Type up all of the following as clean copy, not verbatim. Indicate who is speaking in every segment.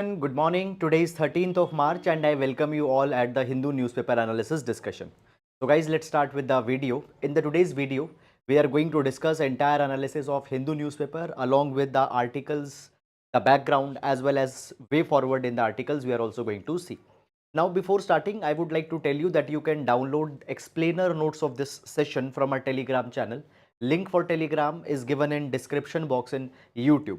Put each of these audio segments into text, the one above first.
Speaker 1: Good morning. Today is 13th of March and I welcome you all at the Hindu newspaper analysis discussion. So guys, let's start with the video. In the today's video, we are going to discuss entire analysis of Hindu newspaper along with the articles, the background as well as way forward in the articles we are also going to see. Now before starting, I would like to tell you that you can download explainer notes of this session from our Telegram channel. Link for Telegram is given in description box in YouTube.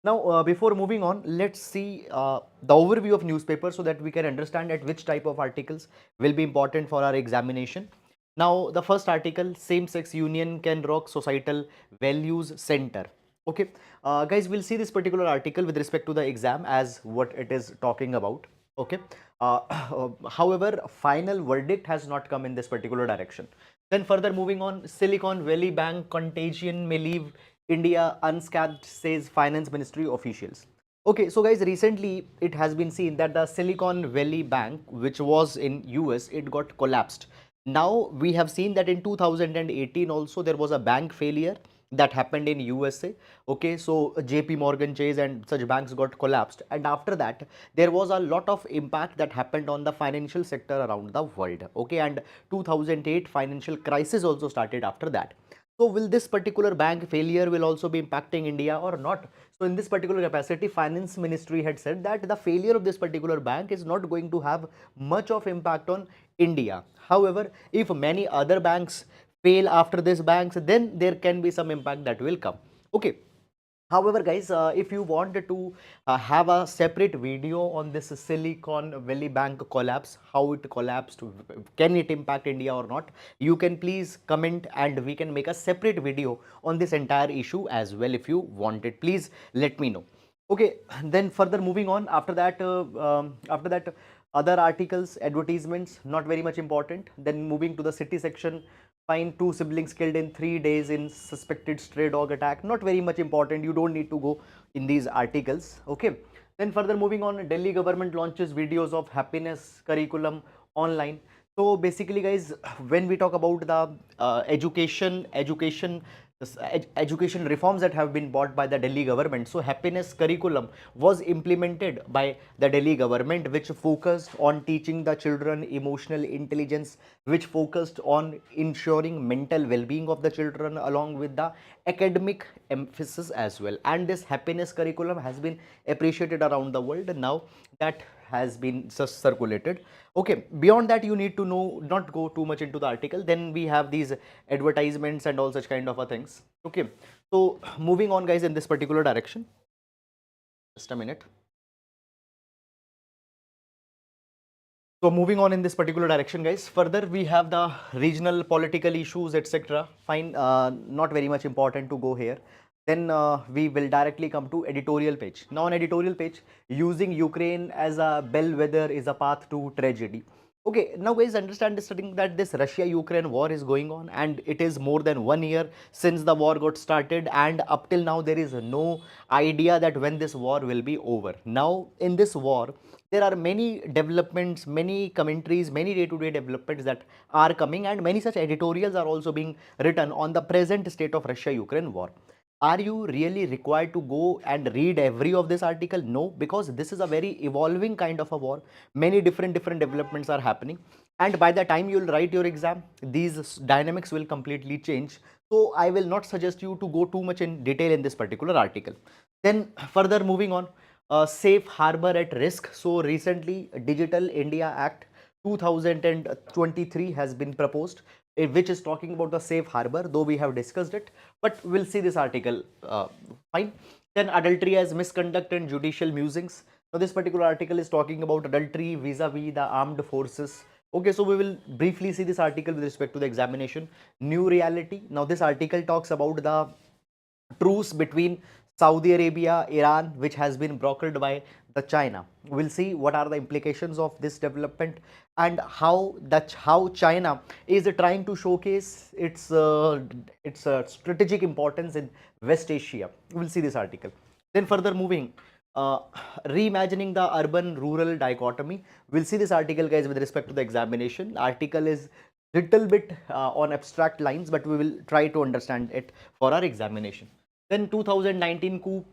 Speaker 1: Now, before moving on, let's see the overview of newspaper so that we can understand at which type of articles will be important for our examination. Now, the first article, same-sex union can rock societal values center. Okay, guys, we'll see this particular article with respect to the exam as what it is talking about. Okay, however, final verdict has not come in this particular direction. Then further moving on, Silicon Valley Bank contagion may leave India unscathed, says finance ministry officials. Okay, so guys, recently it has been seen that the Silicon Valley Bank, which was in US, it got collapsed. Now we have seen that in 2018 also there was a bank failure that happened in USA. Okay, so JP Morgan Chase and such banks got collapsed, and after that there was a lot of impact that happened on the financial sector around the world. Okay, and 2008 financial crisis also started after that. So will this particular bank failure will also be impacting India or not? So in this particular capacity, finance ministry had said that the failure of this particular bank is not going to have much of impact on India. However, if many other banks fail after this banks, then there can be some impact that will come. Okay. However, guys, if you wanted to have a separate video on this Silicon Valley Bank collapse, how it collapsed, can it impact India or not, you can please comment and we can make a separate video on this entire issue as well. If you want it, please let me know. Okay, then further moving on, after that, other articles, advertisements, not very much important. Then moving to the city section, find two siblings killed in 3 days in suspected stray dog attack. Not very much important. You don't need to go in these articles. Okay. Then further moving on, Delhi government launches videos of happiness curriculum online. So basically, guys, when we talk about the education reforms that have been brought by the Delhi government, so happiness curriculum was implemented by the Delhi government, which focused on teaching the children emotional intelligence, which focused on ensuring mental well-being of the children along with the academic emphasis as well. And this happiness curriculum has been appreciated around the world. Now that has been just circulated. Okay, beyond that you need to know, not go too much into the article. Then we have these advertisements and all such kind of things. Okay, so moving on, guys, in this particular direction, just a minute. So moving on in this particular direction, guys, further we have the regional political issues, etc. Fine, not very much important to go here. Then we will directly come to editorial page. Now on editorial page, using Ukraine as a bellwether is a path to tragedy. Okay, now guys, understand this thing that this Russia-Ukraine war is going on and it is more than 1 year since the war got started, and up till now there is no idea that when this war will be over. Now in this war, there are many developments, many commentaries, many day-to-day developments that are coming, and many such editorials are also being written on the present state of Russia-Ukraine war. Are you really required to go and read every of this article? No, because this is a very evolving kind of a war. Many different developments are happening, and by the time you will write your exam, these dynamics will completely change. So I will not suggest you to go too much in detail in this particular article. Then further moving on, safe harbor at risk. So recently Digital India Act 2023 has been proposed, which is talking about the safe harbor, though we have discussed it, but we'll see this article. Fine. Then adultery as misconduct and judicial musings. Now this particular article is talking about adultery vis-a-vis the armed forces. Okay, so we will briefly see this article with respect to the examination. New reality. Now this article talks about the truce between Saudi Arabia, Iran, which has been brokered by the China. We'll see what are the implications of this development and how China is trying to showcase its strategic importance in West Asia. We'll see this article. Then further moving, reimagining the urban-rural dichotomy. We'll see this article, guys, with respect to the examination. Article is little bit on abstract lines, but we will try to understand it for our examination. Then 2019 coup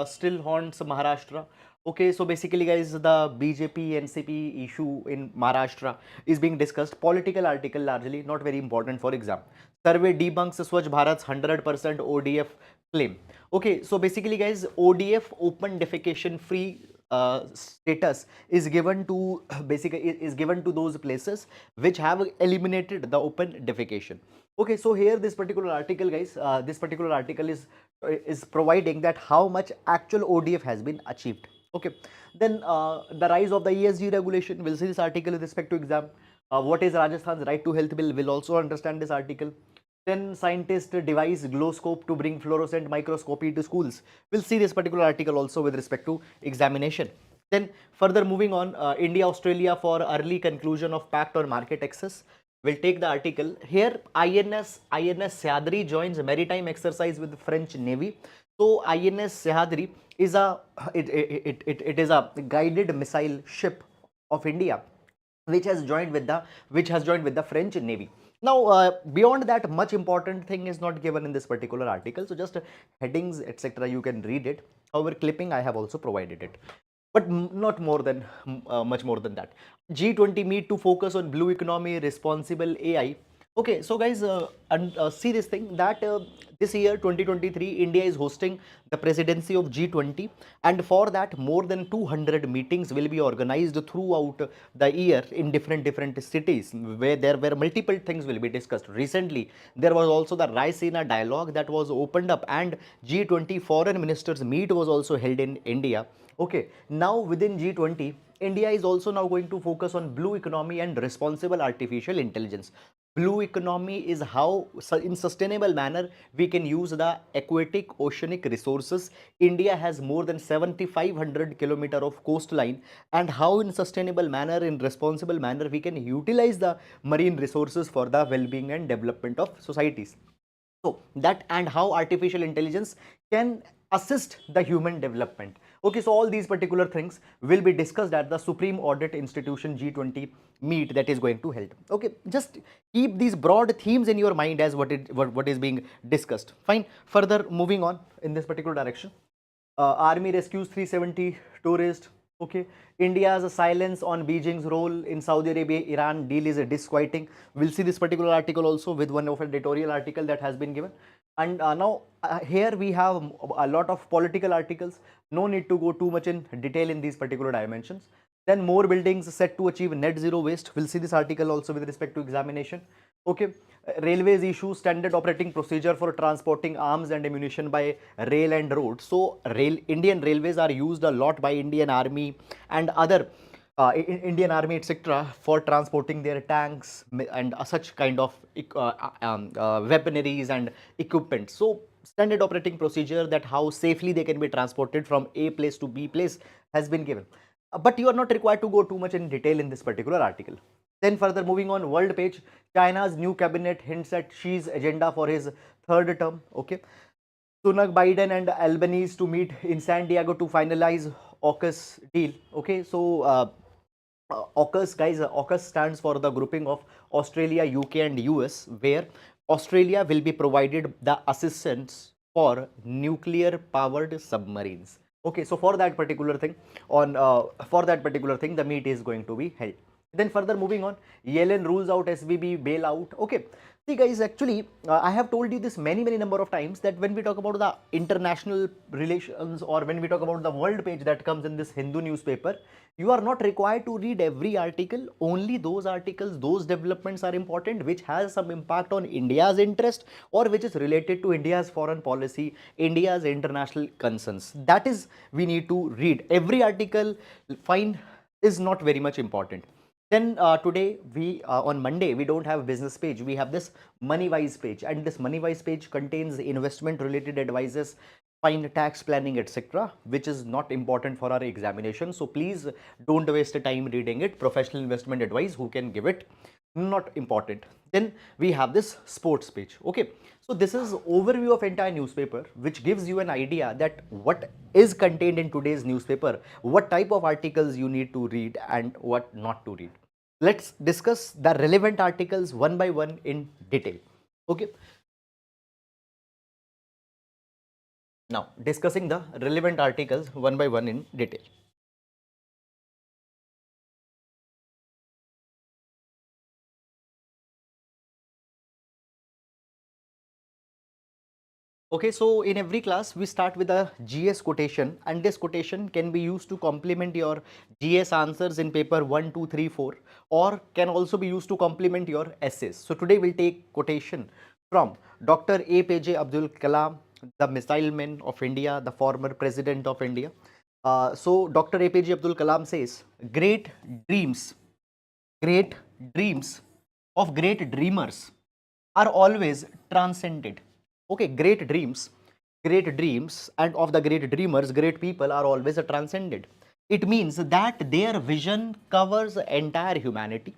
Speaker 1: still haunts Maharashtra. Okay, so basically guys, the BJP NCP issue in Maharashtra is being discussed. Political article largely, not very important for exam. Survey debunks Swachh Bharat's 100% ODF claim. Okay, so basically guys, ODF, open defecation free status is given to basically is given to those places which have eliminated the open defecation. Okay, so here this particular article guys, this particular article is providing that how much actual ODF has been achieved. Okay, then the rise of the ESG regulation, we'll see this article with respect to exam. What is Rajasthan's right to health bill, we'll also understand this article. Then scientists devise glow scope to bring fluorescent microscopy to schools, we'll see this particular article also with respect to examination. Then further moving on, India Australia for early conclusion of pact on market access, we'll take the article here. INS Syadri joins maritime exercise with French Navy. So INS Syadri is it is a guided missile ship of India which has joined with the French Navy. Now, beyond that, much important thing is not given in this particular article. So just headings, etc. You can read it. However, clipping I have also provided it, but not more than much more than that. G20 meet to focus on blue economy, responsible AI. Okay, so guys, see this thing that this year 2023 India is hosting the presidency of G20, and for that more than 200 meetings will be organized throughout the year in different cities where there were multiple things will be discussed. Recently there was also the Raisina dialogue that was opened up, and G20 foreign ministers meet was also held in India. Okay, now within G20, India is also now going to focus on blue economy and responsible artificial intelligence. Blue economy is how in sustainable manner we can use the aquatic oceanic resources. India has more than 7,500 kilometer of coastline, and how in sustainable manner, in responsible manner, we can utilize the marine resources for the well-being and development of societies. So that, and how artificial intelligence can assist the human development. Okay, so all these particular things will be discussed at the Supreme Audit Institution G20 meet that is going to held. Okay, just keep these broad themes in your mind as what is being discussed. Fine. Further moving on in this particular direction, army rescues 370 tourists. Okay, India's silence on Beijing's role in Saudi Arabia Iran deal is disquieting. We'll see this particular article also with one of editorial article that has been given. And now here we have a lot of political articles. No need to go too much in detail in these particular dimensions. Then more buildings set to achieve net zero waste. We'll see this article also with respect to examination. Okay, railways issue standard operating procedure for transporting arms and ammunition by rail and road. So Indian railways are used a lot by Indian Army and other Indian Army etc. for transporting their tanks and such kind of weaponaries and equipment. So standard operating procedure that how safely they can be transported from A place to B place has been given. But you are not required to go too much in detail in this particular article. Then further moving on, world page, China's new cabinet hints at Xi's agenda for his third term. Okay, Sunak, Biden and Albanese to meet in San Diego to finalize AUKUS deal. Okay, so AUKUS guys, AUKUS stands for the grouping of Australia, UK and US, where Australia will be provided the assistance for nuclear powered submarines. Okay, so for that particular thing, the meet is going to be held. Then further moving on, Yellen rules out SVB bailout. Okay, see guys, actually I have told you this many number of times that when we talk about the international relations, or when we talk about the world page that comes in this Hindu newspaper, you are not required to read every article. Only those articles, those developments are important which has some impact on India's interest, or which is related to India's foreign policy, India's international concerns. That is, we need to read every article. Fine, is not very much important. Then today we on Monday we don't have business page, we have this money wise page, and this money wise page contains investment related advices, fine, tax planning etc., which is not important for our examination. So please don't waste time reading it. Professional investment advice, who can give it, not important. Then we have this sports page. Okay, so this is overview of entire newspaper, which gives you an idea that what is contained in today's newspaper, what type of articles you need to read and what not to read. Let's discuss the relevant articles one by one in detail. Okay, now discussing the relevant articles one by one in detail. Okay, so in every class we start with a GS quotation, and this quotation can be used to complement your GS answers in paper 1, 2, 3, 4, or can also be used to complement your essays. So today we'll take quotation from Dr. APJ Abdul Kalam, the missile man of India, the former president of India. So Dr. APJ Abdul Kalam says, dreams, great dreams of great dreamers are always transcended. Okay, great dreams and of the great dreamers, great people are always transcended. It means that their vision covers entire humanity.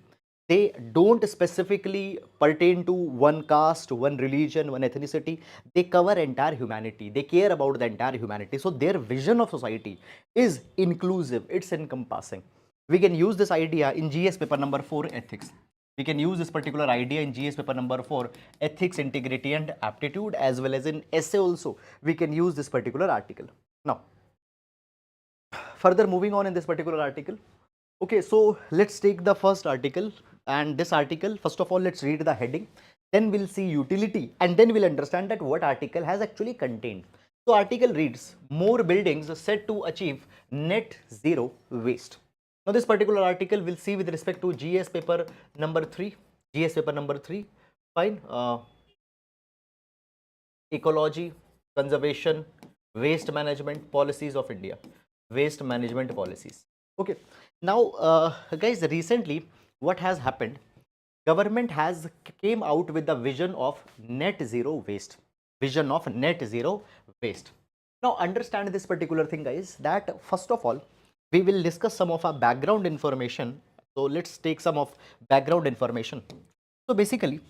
Speaker 1: They don't specifically pertain to one caste, one religion, one ethnicity. They cover entire humanity. They care about the entire humanity. So their vision of society is inclusive, it's encompassing. We can use this idea in GS paper number 4, ethics. We can use this particular idea in GS paper number 4, ethics, integrity and aptitude, as well as in essay also we can use this particular article. Now further moving on in this particular article. Okay, so let's take the first article, and this article, first of all, let's read the heading, then we'll see utility, and then we'll understand that what article has actually contained. So article reads, more buildings set to achieve net zero waste. Now this particular article we'll see with respect to GS paper number 3, fine, ecology, conservation, waste management policies of India, waste management policies. Okay, now guys, recently what has happened, government has came out with the vision of net zero waste, Now understand this particular thing, guys, that first of all we will discuss some of our background information. So let's take some of background information. So basically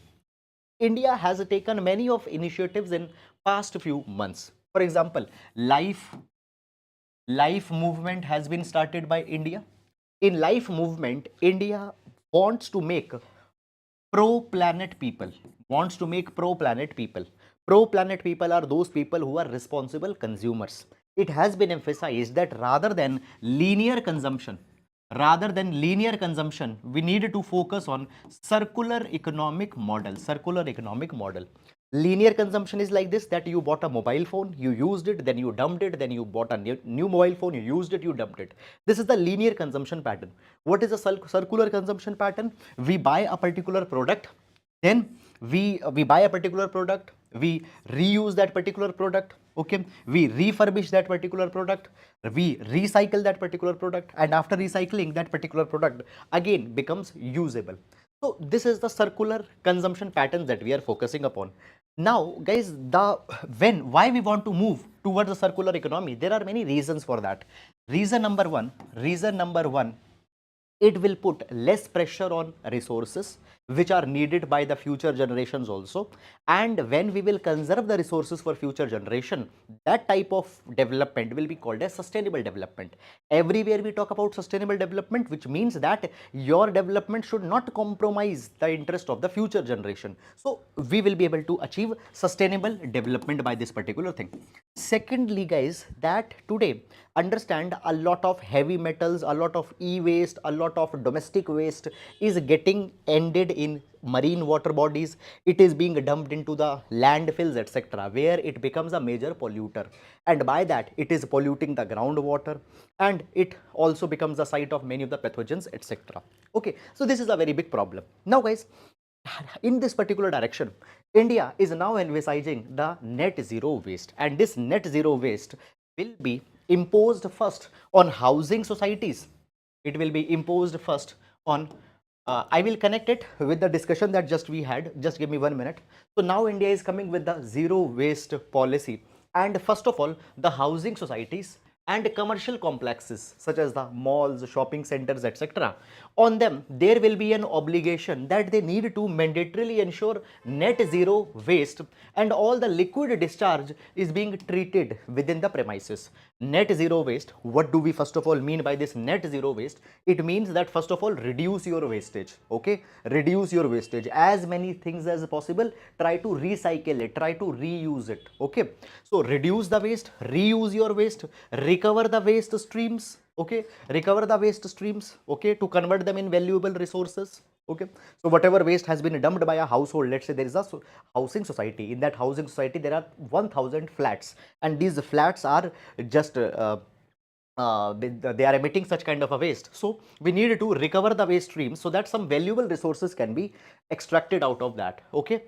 Speaker 1: India has taken many of initiatives in past few months. For example, life movement has been started by India. In life movement, India wants to make pro-planet people, Pro-planet people are those people who are responsible consumers. It has been emphasized that rather than linear consumption, we need to focus on circular economic model. Linear consumption is like this, that you bought a mobile phone, you used it, then you dumped it, then you bought a new mobile phone, you used it, you dumped it. This is the linear consumption pattern. What is a circular consumption pattern? We buy a particular product, then we buy a particular product, we reuse that particular product, okay, we refurbish that particular product, we recycle that particular product, and after recycling, that particular product again becomes usable. So this is the circular consumption pattern that we are focusing upon. Now guys, why we want to move towards the circular economy, there are many reasons for that. Reason number one, it will put less pressure on resources which are needed by the future generations also. And when we will conserve the resources for future generation, that type of development will be called as sustainable development. Everywhere we talk about sustainable development, which means that your development should not compromise the interest of the future generation. So we will be able to achieve sustainable development by this particular thing. Secondly guys, that today understand a lot of heavy metals, a lot of e-waste, a lot of domestic waste is getting ended in marine water bodies. It is being dumped into the landfills, etc., where it becomes a major polluter, and by that it is polluting the groundwater, and it also becomes the site of many of the pathogens, etc. Okay, so this is a very big problem. Now guys, in this particular direction, India is now envisaging the net zero waste, and this net zero waste will be imposed first on housing societies. It will be imposed first on I will connect it with the discussion that just we had. Just give me 1 minute. So now India is coming with the zero waste policy, and first of all the housing societies and commercial complexes such as the malls, shopping centers, etc., on them there will be an obligation that they need to mandatorily ensure net zero waste, and all the liquid discharge is being treated within the premises. Net zero waste, what do we first of all mean by this net zero waste? It means that first of all, reduce your wastage. Okay, reduce your wastage, as many things as possible, try to recycle it, try to reuse it. Okay, so reduce the waste, reuse your waste, recover the waste streams, Okay, recover the waste streams, okay, to convert them in valuable resources. Okay, so whatever waste has been dumped by a household, let's say there is a housing society. In that housing society there are 1000 flats, and these flats are just they are emitting such kind of a waste. So we need to recover the waste streams so that some valuable resources can be extracted out of that. Okay,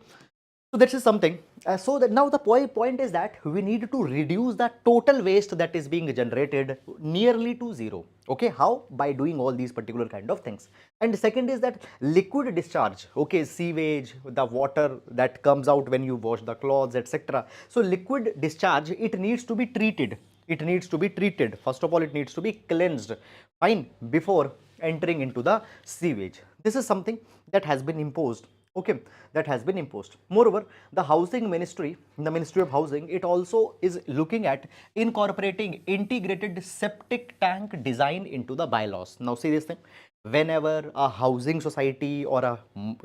Speaker 1: so this is something. So that now the point is that we need to reduce the total waste that is being generated nearly to zero. Okay, how? By doing all these particular kind of things. And the second is that liquid discharge. Okay, sewage, the water that comes out when you wash the clothes, etc. So liquid discharge, it needs to be treated. It needs to be treated. First of all, it needs to be cleansed, fine, before entering into the sewage. This is something that has been imposed. Okay, that has been imposed. Moreover, the housing ministry, the Ministry of Housing, it also is looking at incorporating integrated septic tank design into the bylaws. Now see this thing, whenever a housing society or a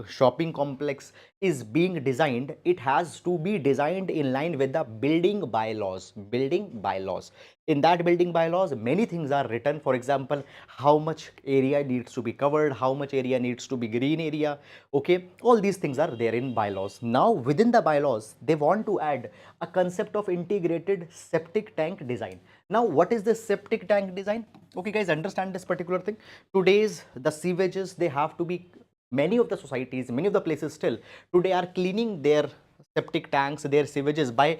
Speaker 1: shopping complex is being designed, it has to be designed in line with the building bylaws. In that building bylaws, many things are written. For example, how much area needs to be covered, how much area needs to be green area. Okay, all these things are there in bylaws. Now within the bylaws, they want to add a concept of integrated septic tank design. Now what is this septic tank design? Okay guys, understand this particular thing. Today's the sewages, they have to be, many of the societies, many of the places still today are cleaning their septic tanks, their sewages by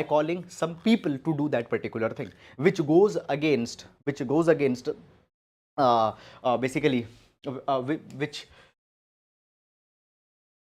Speaker 1: calling some people to do that particular thing, which goes against basically which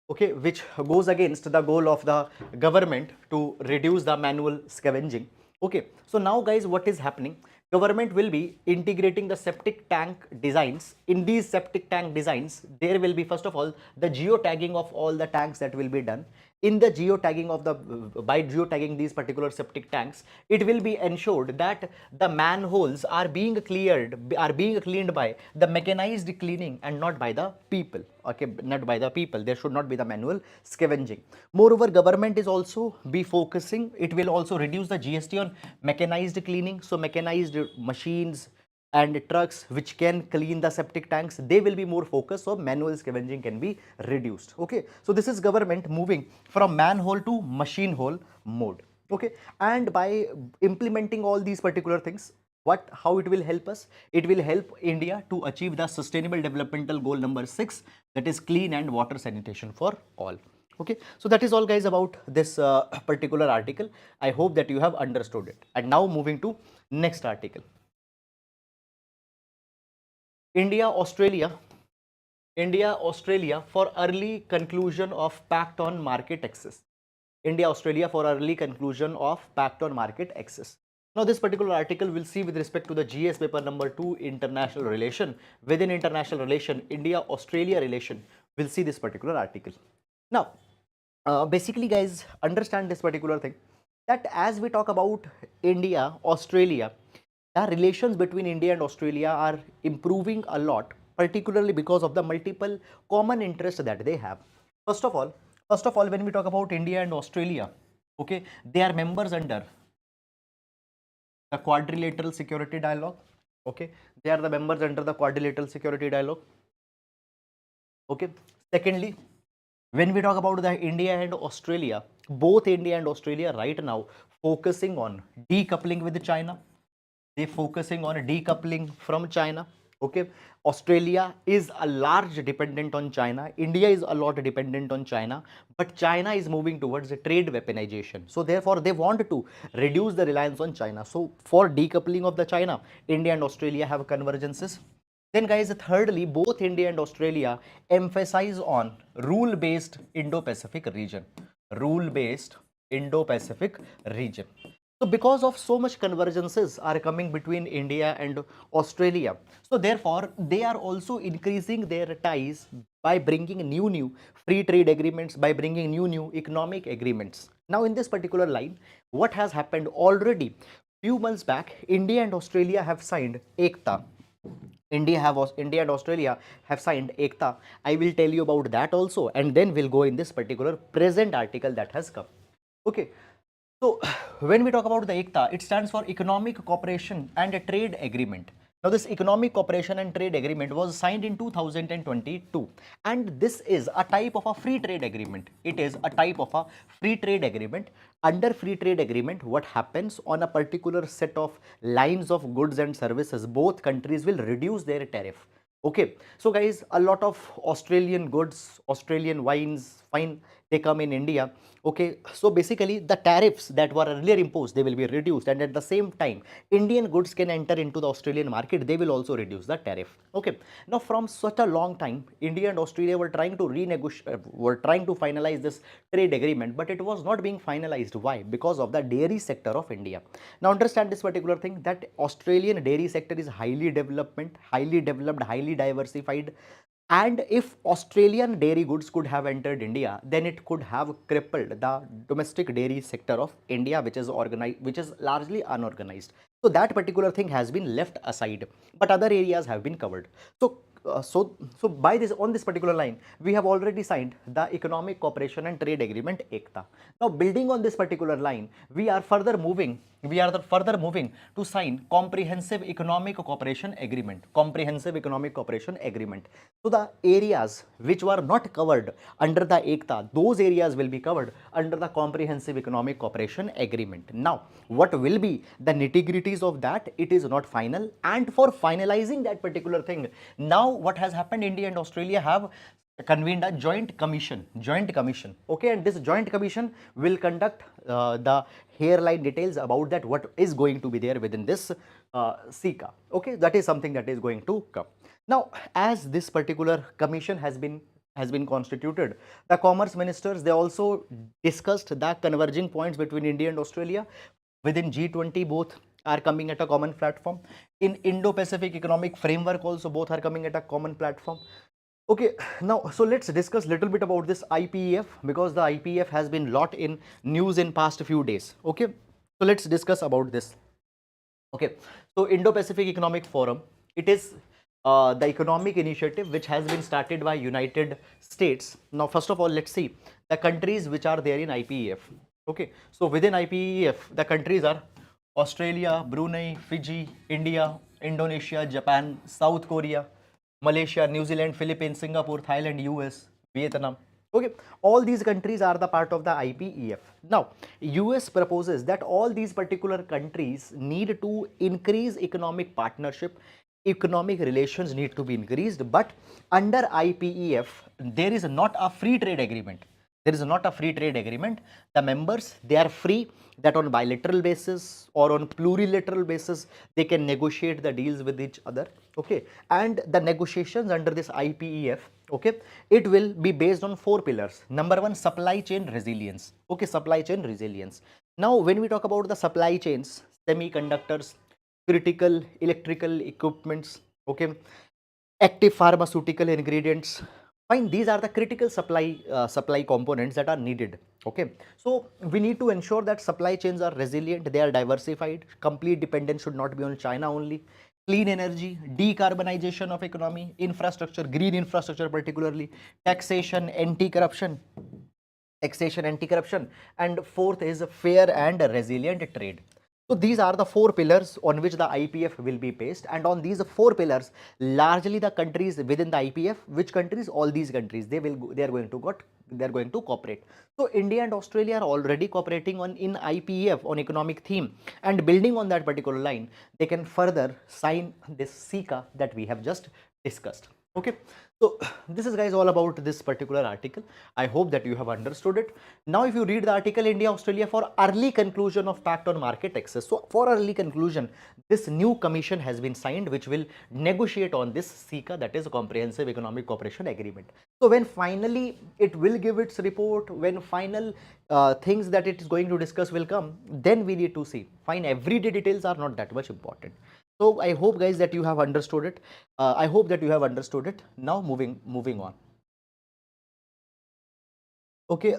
Speaker 1: okay, which goes against the goal of the government to reduce the manual scavenging. Okay, so now guys, what is happening? Government will be integrating the septic tank designs. In these septic tank designs, there will be first of all the geotagging of all the tanks that will be done. In the geotagging of the by geotagging these particular septic tanks, it will be ensured that the manholes are being cleaned by the mechanized cleaning and not by the people. Okay, not by the people, there should not be the manual scavenging. Moreover, government is also be focusing, it will also reduce the GST on mechanized cleaning. So mechanized machines and trucks which can clean the septic tanks, they will be more focused, so manual scavenging can be reduced. Okay, so this is government moving from manhole to machine hole mode. Okay, and by implementing all these particular things, how it will help us? It will help India to achieve the sustainable developmental goal number 6, that is clean and water sanitation for all. Okay, so that is all guys about this particular article. I hope that you have understood it. And now moving to next article. India, Australia for early conclusion of Pact on Market Access. India, Australia for early conclusion of Pact on Market Access. Now, this particular article will see with respect to the GS paper number 2, international relation. Within international relation, India-Australia relation, we'll see this particular article. Now, basically guys, understand this particular thing, that as we talk about India, Australia, the relations between India and Australia are improving a lot, particularly because of the multiple common interests that they have. First of all, when we talk about India and Australia, okay, they are members under the quadrilateral security dialogue. Okay, they are the members under the quadrilateral security dialogue. Okay, secondly, when we talk about the India and Australia, both India and Australia right now focusing on decoupling with China. They focusing on decoupling from China. Okay, Australia is a large dependent on China. India is a lot dependent on China, but China is moving towards a trade weaponization. So therefore, they want to reduce the reliance on China. So for decoupling of the China, India and Australia have convergences. Then guys, thirdly, both India and Australia emphasize on rule-based Indo-Pacific region. Rule-based Indo-Pacific region. So because of so much convergences are coming between India and Australia, so therefore they are also increasing their ties by bringing new free trade agreements, by bringing new economic agreements. Now in this particular line, what has happened already? Few months back, India and Australia have signed ECTA. India and Australia have signed ECTA. I will tell you about that also, and then we'll go in this particular present article that has come. Okay. So when we talk about the ECTA, it stands for Economic Cooperation and a Trade Agreement. Now, this Economic Cooperation and Trade Agreement was signed in 2022, and this is a type of a free trade agreement. It is a type of a free trade agreement. Under free trade agreement, what happens on a particular set of lines of goods and services, both countries will reduce their tariff. Okay, so guys, a lot of Australian goods, Australian wines, fine, they come in India. Okay, so basically the tariffs that were earlier imposed, they will be reduced, and at the same time, Indian goods can enter into the Australian market, they will also reduce the tariff. Okay, now from such a long time, India and Australia were trying to were trying to finalize this trade agreement, but it was not being finalized. Why? Because of the dairy sector of India. Now understand this particular thing, that Australian dairy sector is highly developed, highly diversified, and if Australian dairy goods could have entered India, then it could have crippled the domestic dairy sector of India, which is organized, which is largely unorganized. So that particular thing has been left aside, but other areas have been covered. So so by this, on this particular line, we have already signed the Economic Cooperation and Trade Agreement (ECTA). Now, building on this particular line, we are further moving. We are further moving to sign Comprehensive Economic Cooperation Agreement. Comprehensive Economic Cooperation Agreement. So the areas which were not covered under the ECTA, those areas will be covered under the Comprehensive Economic Cooperation Agreement. Now, what will be the nitty-gritties of that? It is not final, and for finalizing that particular thing, now what has happened, India and Australia have convened a joint commission, okay, and this joint commission will conduct the hairline details about that, what is going to be there within this SICA. Okay, that is something that is going to come. Now, as this particular commission has been constituted, the commerce ministers, they also discussed the converging points between India and Australia. Within G20, both are coming at a common platform. In Indo-Pacific Economic Framework also, both are coming at a common platform. Okay, now, so let's discuss little bit about this IPEF, because the IPEF has been lot in news in past few days. Okay, so let's discuss about this. Okay, so Indo-Pacific Economic Forum, it is the economic initiative which has been started by United States. Now, first of all, let's see the countries which are there in IPEF. Okay, so within IPEF, the countries are Australia, Brunei, Fiji, India, Indonesia, Japan, South Korea, Malaysia, New Zealand, Philippines, Singapore, Thailand, US, Vietnam. Okay, all these countries are the part of the IPEF. Now, US proposes that all these particular countries need to increase economic partnership, economic relations need to be increased, but under IPEF, there is not a free trade agreement. There is not a free trade agreement. The members, they are free that on bilateral basis or on plurilateral basis, they can negotiate the deals with each other. Okay, and the negotiations under this IPEF, okay, it will be based on 4 pillars. Number 1, supply chain resilience. Okay, supply chain resilience. Now, when we talk about the supply chains, semiconductors, critical electrical equipments, okay, active pharmaceutical ingredients, fine, these are the critical supply components that are needed. Okay, so we need to ensure that supply chains are resilient, they are diversified, complete dependence should not be on China only. Clean energy, decarbonization of economy, infrastructure, green infrastructure particularly, taxation, anti-corruption, and fourth is fair and resilient trade. So these are the 4 pillars on which the IPF will be based, and on these 4 pillars, largely the countries within the IPF, which countries? All these countries, they are going to cooperate. So India and Australia are already cooperating on in IPF on economic theme, and building on that particular line, they can further sign this SICA that we have just discussed. Okay, so this is, guys, all about this particular article. I hope that you have understood it. Now, if you read the article, India, Australia for early conclusion of Pact on Market Access. So, for early conclusion, this new commission has been signed, which will negotiate on this SICA, that is a Comprehensive Economic Cooperation Agreement. So, when finally it will give its report, when final things that it is going to discuss will come, then we need to see. Fine, everyday details are not that much important. So I hope, guys, that you have understood it. I hope that you have understood it. Now moving on. Okay,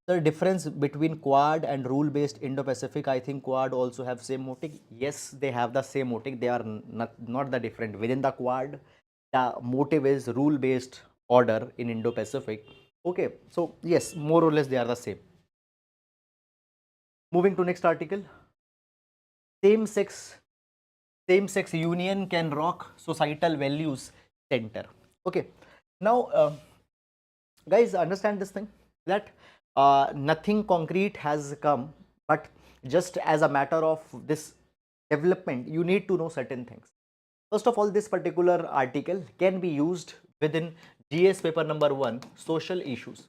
Speaker 1: the difference between Quad and rule-based Indo-Pacific, I think Quad also have same motive. Yes, they have the same motive. They are not the different. Within the Quad, the motive is rule-based order in Indo-Pacific. Okay, so yes, more or less they are the same. Moving to next article, same-sex same-sex union can rock societal values center. Okay, now guys, understand this thing, that nothing concrete has come, but just as a matter of this development, you need to know certain things. First of all, this particular article can be used within GS paper number 1, social issues.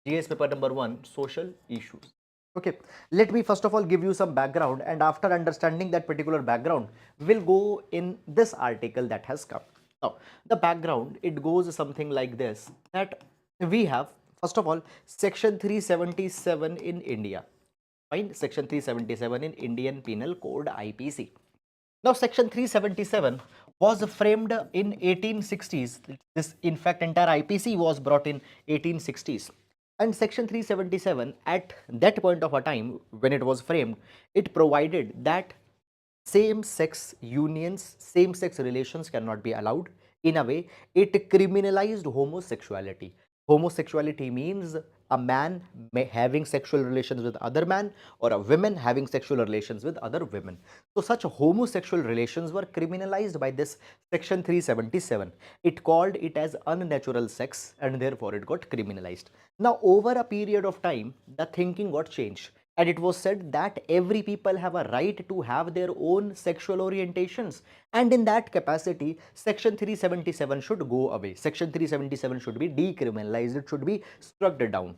Speaker 1: GS paper number 1, social issues. Okay, let me first of all give you some background, and after understanding that particular background, we'll go in this article that has come. Now, the background, it goes something like this, that we have, first of all, section 377 in India. Fine, section 377 in Indian Penal Code, IPC. Now, section 377 was framed in 1860s. This, in fact, entire IPC was brought in 1860s. And section 377, at that point of a time when it was framed, it provided that same-sex unions, same-sex relations cannot be allowed. In a way, it criminalized homosexuality. Homosexuality means a man having sexual relations with other man, or a woman having sexual relations with other women. So such homosexual relations were criminalized by this section 377. It called it as unnatural sex, and therefore it got criminalized. Now, over a period of time, the thinking got changed, and it was said that every people have a right to have their own sexual orientations, and in that capacity section 377 should go away. Section 377 should be decriminalized, it should be struck down.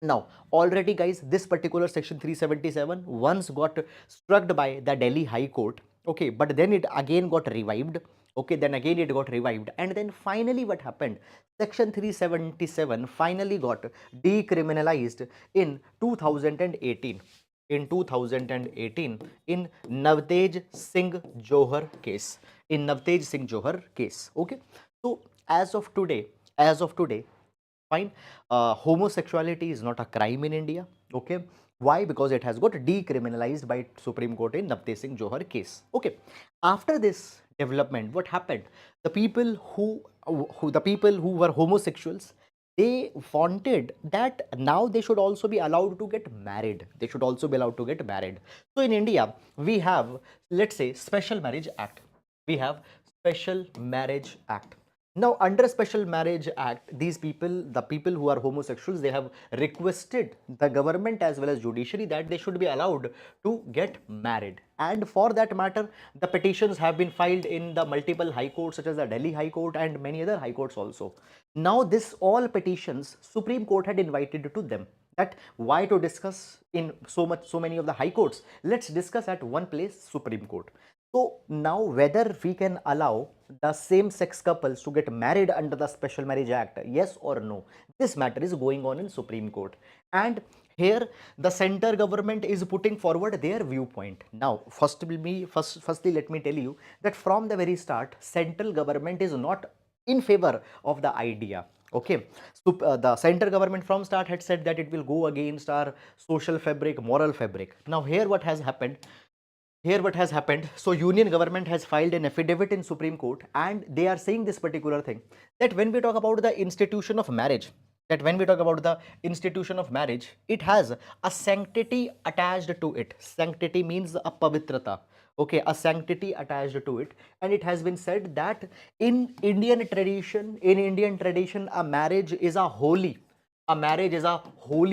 Speaker 1: Now, already guys, this particular section 377 once got struck by the Delhi High Court, okay, but then it again got revived. Okay, then again it got revived, and then finally what happened, section 377 finally got decriminalized in 2018. In 2018, in Navtej Singh Johar case, in Navtej Singh Johar case. Okay, so as of today, fine, homosexuality is not a crime in India. Okay, why? Because it has got decriminalized by Supreme Court in Navtej Singh Johar case. Okay, after this development, what happened, the people who were homosexuals, they wanted that now they should also be allowed to get married. They should also be allowed to get married. So in India, we have, let's say, Special Marriage Act. We have Special Marriage Act. Now, under Special Marriage Act, these people, the people who are homosexuals, they have requested the government as well as judiciary that they should be allowed to get married. And for that matter, the petitions have been filed in the multiple high courts such as the Delhi High Court and many other high courts also. Now, this all petitions, Supreme Court had invited to them, that why to discuss in so many of the high courts, let's discuss at one place, Supreme Court. So now, whether we can allow the same-sex couples to get married under the Special Marriage Act, yes or no, this matter is going on in Supreme Court. And here the center government is putting forward their viewpoint. Now, firstly, let me tell you that from the very start, central government is not in favor of the idea. Okay, so the center government from start had said that it will go against our social fabric, moral fabric. Now, here what has happened, so union government has filed an affidavit in Supreme Court, and they are saying this particular thing, that when we talk about the institution of marriage, it has a sanctity attached to it. Sanctity means a pavitrata. Okay, a sanctity attached to it. And it has been said that in Indian tradition, a marriage is a holy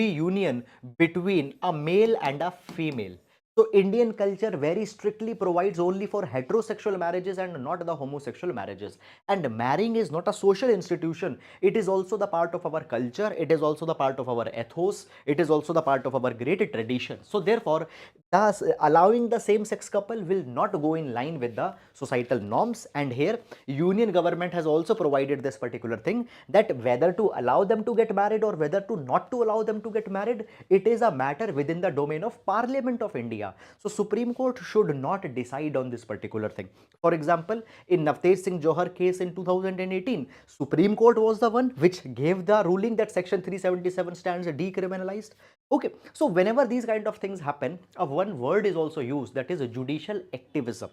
Speaker 1: union between a male and a female. So Indian culture very strictly provides only for heterosexual marriages and not the homosexual marriages. And marrying is not a social institution. It is also the part of our culture. It is also the part of our ethos. It is also the part of our great tradition. So therefore, thus allowing the same-sex couple will not go in line with the societal norms. And here, union government has also provided this particular thing, that whether to allow them to get married or whether to not to allow them to get married, it is a matter within the domain of Parliament of India. So Supreme Court should not decide on this particular thing. For example, in Navtej Singh Johar case in 2018, Supreme Court was the one which gave the ruling that section 377 stands decriminalized. Okay, so whenever these kind of things happen, one word is also used, that is judicial activism.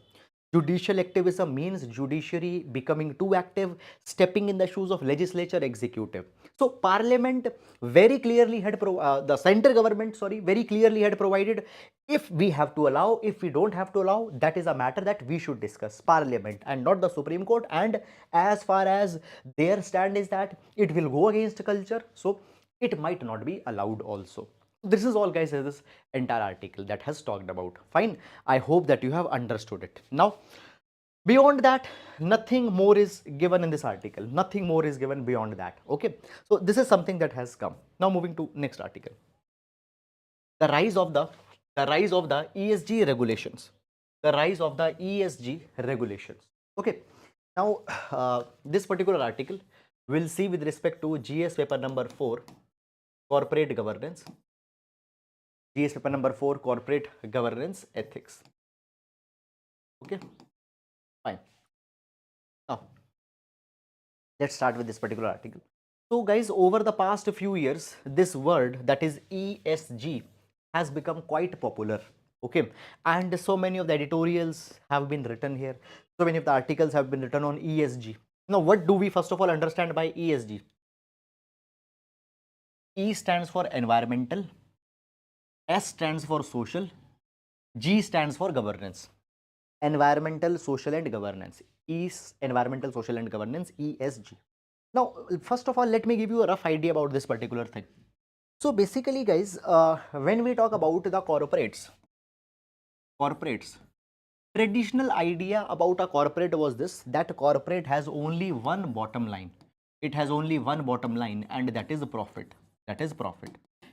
Speaker 1: Judicial activism means judiciary becoming too active, stepping in the shoes of legislature, executive. So parliament very clearly had the center government, sorry, very clearly had provided, if we have to allow, if we don't have to allow, that is a matter that we should discuss, parliament and not the Supreme Court. And as far as their stand is that it will go against culture, so it might not be allowed also. This is all, guys, this entire article that has talked about. Fine, I hope that you have understood it. Now beyond that, nothing more is given in this article, nothing more is given beyond that. Okay, so this is something that has come. Now moving to next article, the rise of the ESG regulations, the rise of the ESG regulations. Okay, now this particular article we'll see with respect to GS paper number 4, corporate governance, GS paper number 4, corporate governance ethics. Okay, fine. Now let's start with this particular article. So guys, over the past few years, this word, that is ESG, has become quite popular. Okay, and so many of the editorials have been written here, so many of the articles have been written on ESG. Now what do we first of all understand by ESG? E stands for environmental, S stands for social, G stands for governance. Environmental, social and governance. E is environmental, social and governance, ESG. Now first of all, let me give you a rough idea about this particular thing. So basically guys, when we talk about the corporates, traditional idea about a corporate was this, that corporate has only one bottom line. It has only one bottom line, and that is profit. That is profit.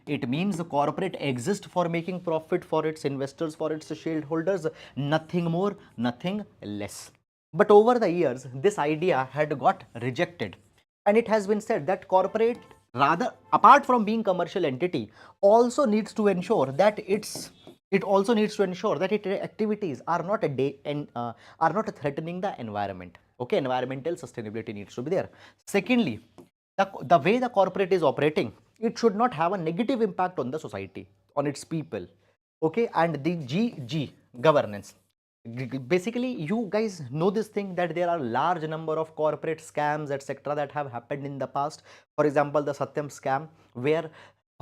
Speaker 1: It means the corporate exists for making profit for its investors, for its shareholders, nothing more, nothing less. But over the years, this idea had got rejected, and it has been said that corporate, rather apart from being commercial entity, also needs to ensure that its activities are not are not threatening the environment. Okay, environmental sustainability needs to be there. Secondly, the way the corporate is operating, it should not have a negative impact on the society, on its people. Okay, and the G, governance. Basically, you guys know this thing, that there are large number of corporate scams, etc., that have happened in the past. For example, the Satyam scam, where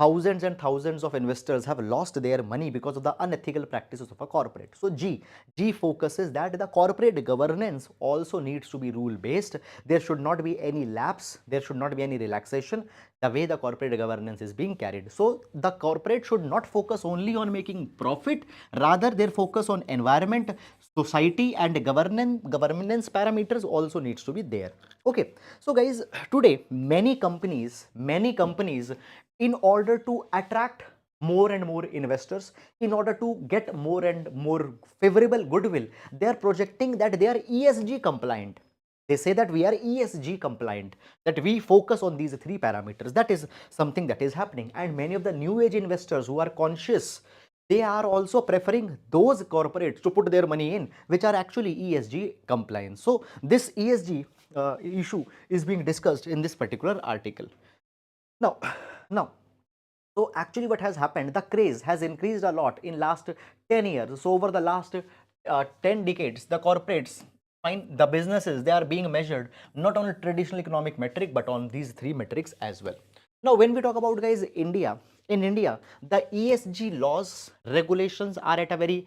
Speaker 1: thousands and thousands of investors have lost their money because of the unethical practices of a corporate. So G focuses that the corporate governance also needs to be rule based. There should not be any lapse, there should not be any relaxation the way the corporate governance is being carried. So the corporate should not focus only on making profit, rather their focus on environment, society and governance parameters also needs to be there. Okay, so guys, today many companies, in order to attract more and more investors, in order to get more and more favorable goodwill, they are projecting that they are ESG compliant. They say that we are ESG compliant, that we focus on these three parameters. That is something that is happening, and many of the new age investors who are conscious, they are also preferring those corporates to put their money in which are actually ESG compliant. So this ESG issue is being discussed in this particular article. Now, so actually what has happened, the craze has increased a lot in last 10 years. So over the last 10 decades, the corporates, the businesses, they are being measured not on a traditional economic metric, but on these three metrics as well. Now, when we talk about, guys, in India, the ESG laws, regulations are at a very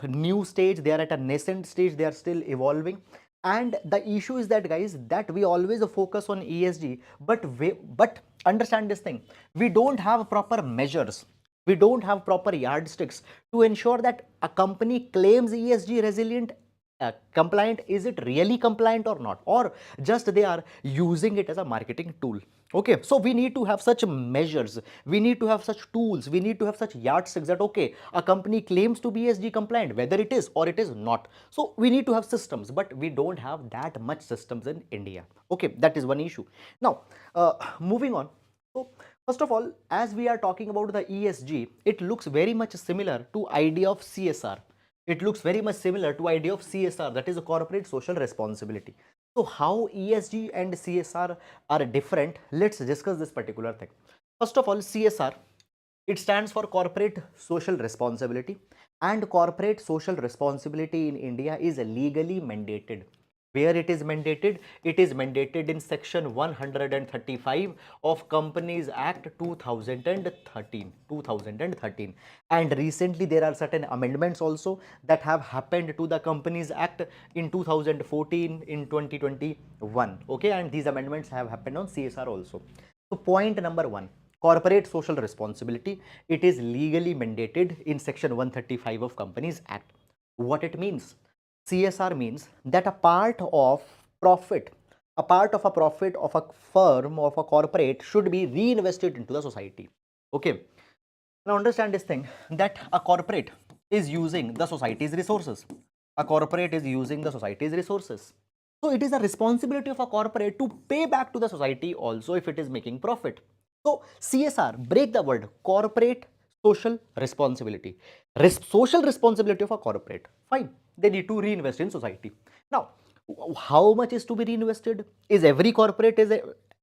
Speaker 1: new stage. They are at a nascent stage. They are still evolving. And the issue is that, guys, that we always focus on ESG, but understand this thing, we don't have proper measures, we don't have proper yardsticks to ensure that a company claims ESG resilient, compliant. Is it really compliant or not, or just they are using it as a marketing tool? Okay, so we need to have such measures, we need to have such tools, we need to have such yardsticks that, okay, a company claims to be ESG compliant, whether it is or it is not. So we need to have systems, but we don't have that much systems in India. Okay, that is one issue. Now, moving on. So first of all, as we are talking about the ESG, it looks very much similar to idea of CSR. It looks very much similar to idea of CSR, that is a corporate social responsibility. So how ESG and CSR are different, let's discuss this particular thing. First of all, CSR, It stands for corporate social responsibility, and corporate social responsibility in India is legally mandated. Where it is mandated? It is mandated in section 135 of Companies Act 2013. 2013. And recently there are certain amendments also that have happened to the Companies Act in 2014, in 2021. Okay, and these amendments have happened on CSR also. So point number one, corporate social responsibility, it is legally mandated in section 135 of Companies Act. What it means? CSR means that a part of profit, a part of a profit of a firm, of a corporate, should be reinvested into the society. Okay. Now understand this thing, that a corporate is using the society's resources. A corporate is using the society's resources. So it is a responsibility of a corporate to pay back to the society also if it is making profit. So CSR, break the word, corporate social responsibility. Social responsibility of a corporate. Fine. They need to reinvest in society. Now, how much is to be reinvested? Is every corporate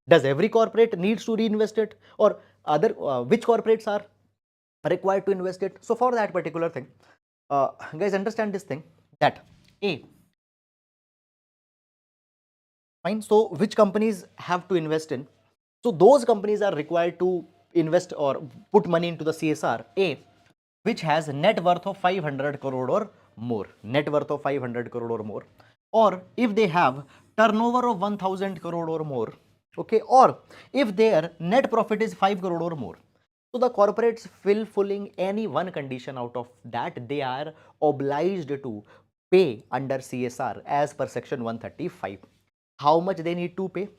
Speaker 1: does every corporate needs to reinvest it, or other which corporates are required to invest it? So for that particular thing, guys, understand this thing, that A, fine. So which companies have to invest in? So those companies are required to invest or put money into the CSR. A, which has net worth of 500 crore or more, net worth of 500 crore or more, or if they have turnover of 1000 crore or more, okay, or if their net profit is 5 crore or more. So the corporates fulfilling any one condition out of that, they are obliged to pay under CSR as per section 135. How much they need to pay?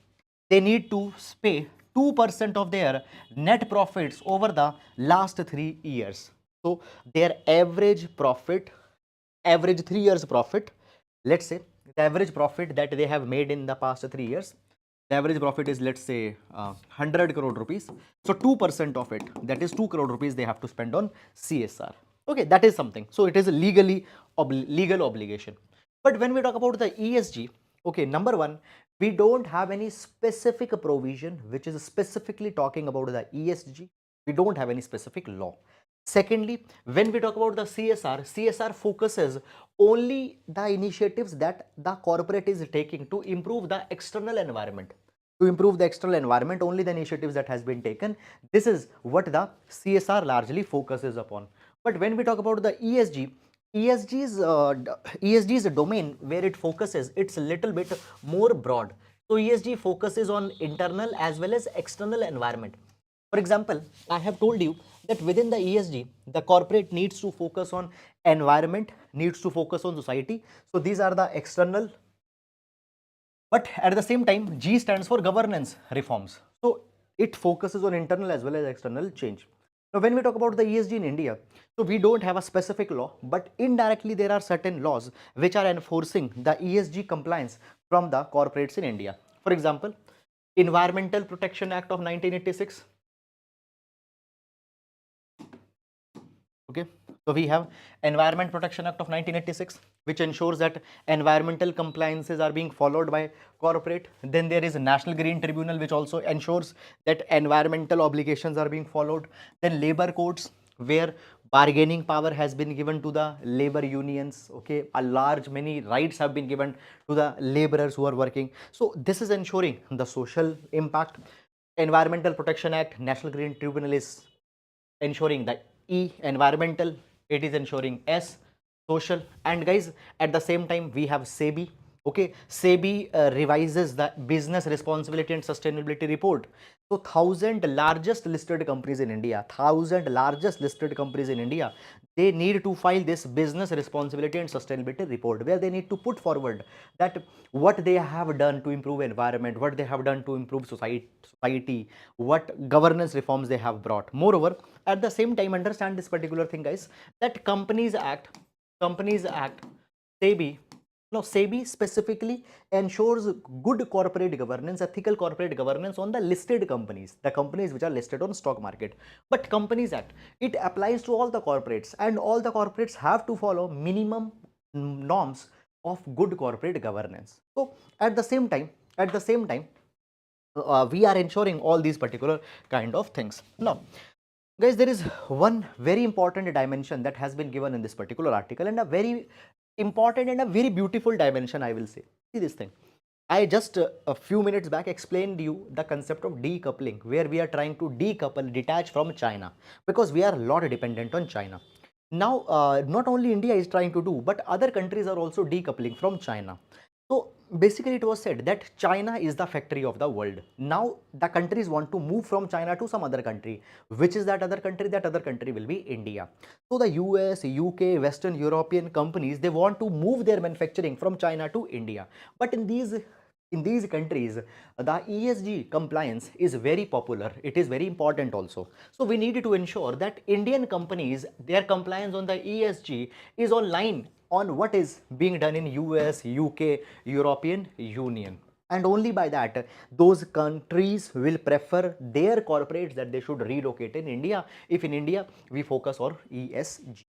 Speaker 1: They need to pay 2% of their net profits over the last 3 years. So their average profit, average 3 years profit, let's say the average profit that they have made in the past 3 years, the average profit is, let's say, 100 crore rupees. So 2% of it, that is 2 crore rupees, they have to spend on CSR. Okay, that is something. So it is a legal obligation. But when we talk about the ESG, okay, number one, we don't have any specific provision which is specifically talking about the ESG. We don't have any specific law. Secondly, when we talk about the CSR, CSR focuses only the initiatives that the corporate is taking to improve the external environment. To improve the external environment, only the initiatives that has been taken. This is what the CSR largely focuses upon. But when we talk about the ESG, ESG's domain where it focuses, it's a little bit more broad. So ESG focuses on internal as well as external environment. For example, I have told you that within the ESG, the corporate needs to focus on environment, needs to focus on society. So these are the external. But at the same time, G stands for governance reforms. So it focuses on internal as well as external change. Now, when we talk about the ESG in India, so we don't have a specific law, but indirectly there are certain laws which are enforcing the ESG compliance from the corporates in India. For example, Environmental Protection Act of 1986. Okay, so we have Environment Protection Act of 1986, which ensures that environmental compliances are being followed by corporate. Then there is a National Green Tribunal, which also ensures that environmental obligations are being followed. Then labor codes, where bargaining power has been given to the labor unions. Okay, many rights have been given to the laborers who are working. So this is ensuring the social impact. Environmental Protection Act, National Green Tribunal is ensuring that E, environmental, it is ensuring S, social. And guys, at the same time we have SEBI. Okay, SEBI revises the business responsibility and sustainability report. So 1000 largest listed companies in India, they need to file this business responsibility and sustainability report, where they need to put forward that what they have done to improve environment, what they have done to improve society, what governance reforms they have brought. Moreover, at the same time, understand this particular thing, guys, that Companies Act, SEBI, now, SEBI specifically ensures good corporate governance, ethical corporate governance on the listed companies, the companies which are listed on stock market. But Companies Act, it applies to all the corporates, and all the corporates have to follow minimum norms of good corporate governance. So at the same time, we are ensuring all these particular kind of things. Now, Guys, there is one very important dimension that has been given in this particular article, and a very important and a very beautiful dimension, I will say. See this thing. I just a few minutes back explained you the concept of decoupling, where we are trying to decouple, detach from China, because we are a lot dependent on China. Now, not only India is trying to do, but other countries are also decoupling from China. So basically it was said that China is the factory of the world. Now the countries want to move from China to some other country. Which is that other country? That other country will be India. So the US, UK, Western European companies, they want to move their manufacturing from China to India. But in these countries, the ESG compliance is very popular. It is very important also. So we need to ensure that Indian companies, their compliance on the ESG is online on what is being done in US, UK, European Union. And only by that, those countries will prefer their corporates that they should relocate in India, if in India we focus on ESG.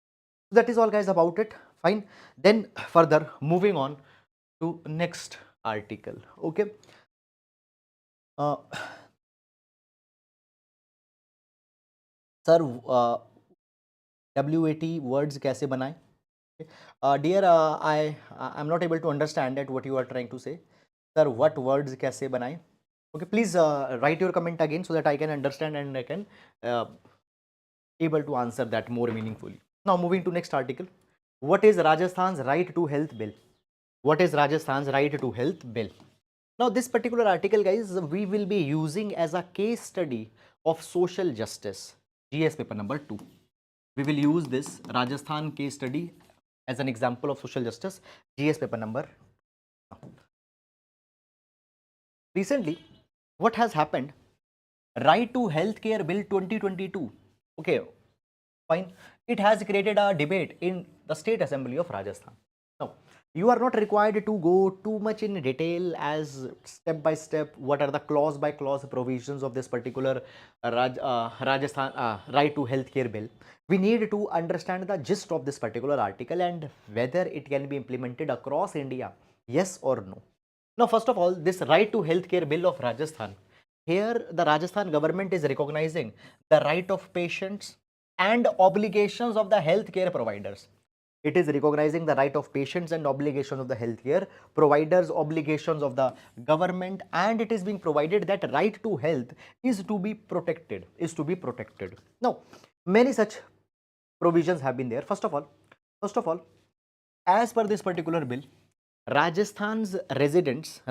Speaker 1: That is all, guys, about it. Fine. Then further moving on to next article. Okay. uh, Sir, WAT words कैसे बनाएं? Dear, I'm not able to understand that what you are trying to say. Sir, what words कैसे बनाएं? Okay, please write your comment again so that I can understand and I can uh, able to answer that more meaningfully. Now moving to next article. What is Rajasthan's right to health bill? What is Rajasthan's right to health bill? Now this particular article, guys, we will be using as a case study of social justice, GS paper number 2. We will use this Rajasthan case study as an example of social justice, GS paper number. Recently, what has happened? Right to Healthcare Bill 2022. Okay, fine. It has created a debate in the State Assembly of Rajasthan. Now, you are not required to go too much in detail as step by step what are the clause by clause provisions of this particular Rajasthan right to healthcare bill. We need to understand the gist of this particular article and whether it can be implemented across India, yes or no. Now, first of all, this right to healthcare bill of Rajasthan. Here, the Rajasthan government is recognizing the right of patients and obligations of the healthcare providers. It is recognizing the right of patients and obligations of the healthcare providers, obligations of the government, and it is being provided that right to health is to be protected, Now, many such provisions have been there. First of all, as per this particular bill, Rajasthan's residents,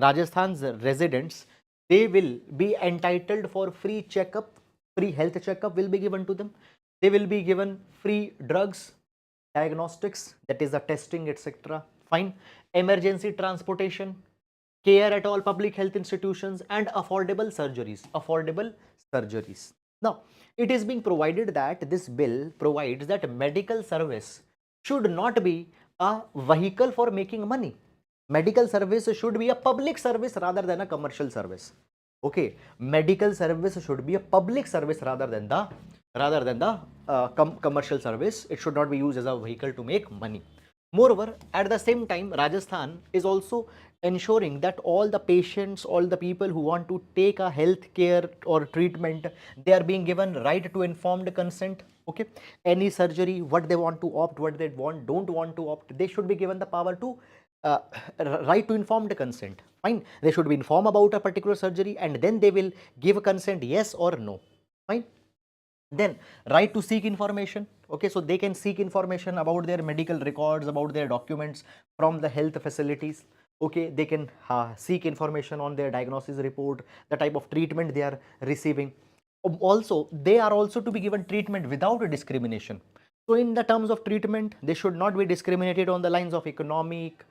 Speaker 1: they will be entitled for free checkup, free health checkup will be given to them. They will be given free drugs, diagnostics, that is the testing, etc. Fine. Emergency transportation, care at all public health institutions, and affordable surgeries. Now, it is being provided that this bill provides that medical service should not be a vehicle for making money. Medical service should be a public service rather than a commercial service. Okay, medical service should be a public service rather than the commercial service. It should not be used as a vehicle to make money. Moreover, at the same time, Rajasthan is also ensuring that all the patients, all the people who want to take a health care or treatment, they are being given right to informed consent. Okay, any surgery, what they want to opt, what they don't want to opt, they should be given the power to uh, right to informed consent. Fine, they should be informed about a particular surgery and then they will give a consent, yes or no. Fine. Then right to seek information. Okay, so they can seek information about their medical records, about their documents from the health facilities. Okay, they can seek information on their diagnosis report, the type of treatment they are receiving. Also, they are also to be given treatment without a discrimination. So in the terms of treatment, they should not be discriminated on the lines of economic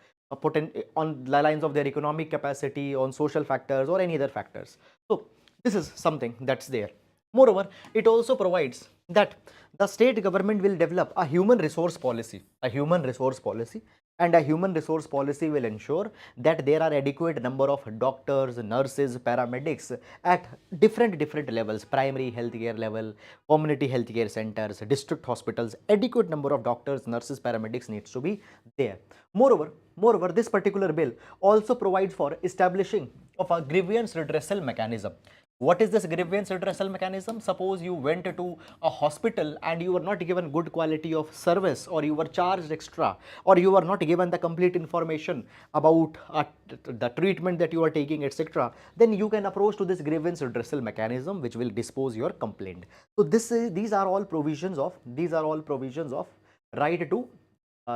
Speaker 1: on the lines of their economic capacity, on social factors or any other factors. So this is something that's there. Moreover, it also provides that the state government will develop a human resource policy, and a human resource policy will ensure that there are adequate number of doctors, nurses, paramedics at different levels, primary healthcare level, community healthcare centers, district hospitals. Adequate number of doctors, nurses, paramedics needs to be there. Moreover, this particular bill also provides for establishing of a grievance redressal mechanism. What is this grievance redressal mechanism? Suppose you went to a hospital and you were not given good quality of service, or you were charged extra, or you were not given the complete information about the treatment that you are taking, etc., then you can approach to this grievance redressal mechanism, which will dispose your complaint. So these are all provisions of right to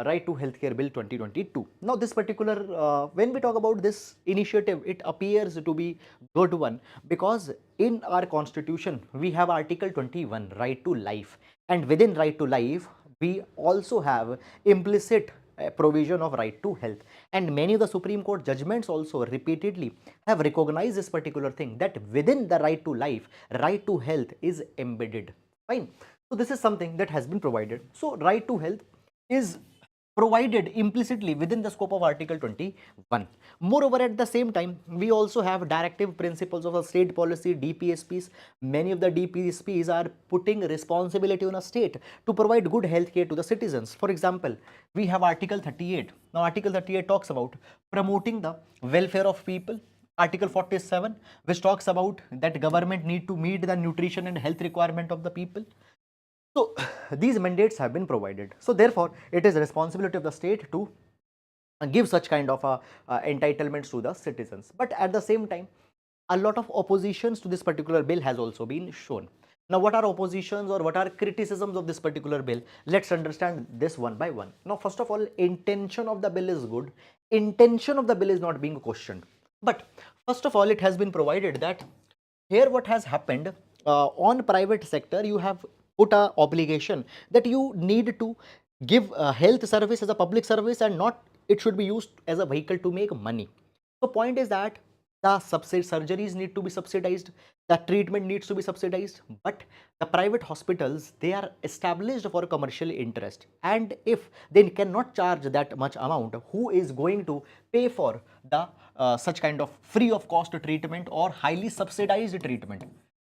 Speaker 1: Right to Healthcare Bill 2022. Now, this particular, when we talk about this initiative, it appears to be good one, because in our constitution we have Article 21, right to life, and within right to life we also have implicit provision of right to health, and many of the Supreme Court judgments also repeatedly have recognized this particular thing, that within the right to life, right to health is embedded. Fine. So this is something that has been provided. So right to health is provided implicitly within the scope of Article 21. Moreover, at the same time, we also have directive principles of a state policy, DPSPs. Many of the DPSPs are putting responsibility on a state to provide good health care to the citizens. For example, we have Article 38. Now, Article 38 talks about promoting the welfare of people. Article 47, which talks about that government need to meet the nutrition and health requirement of the people. So these mandates have been provided. So therefore, it is responsibility of the state to give such kind of entitlements to the citizens. But at the same time, a lot of oppositions to this particular bill has also been shown. Now, what are oppositions or what are criticisms of this particular bill? Let's understand this one by one. Now, first of all, intention of the bill is good. Intention of the bill is not being questioned. But first of all, it has been provided that here what has happened, on private sector, you have put a obligation that you need to give health service as a public service, and not it should be used as a vehicle to make money. So point is that the surgeries need to be subsidized, the treatment needs to be subsidized, but the private hospitals, they are established for commercial interest, and if they cannot charge that much amount, who is going to pay for the such kind of free of cost treatment or highly subsidized treatment?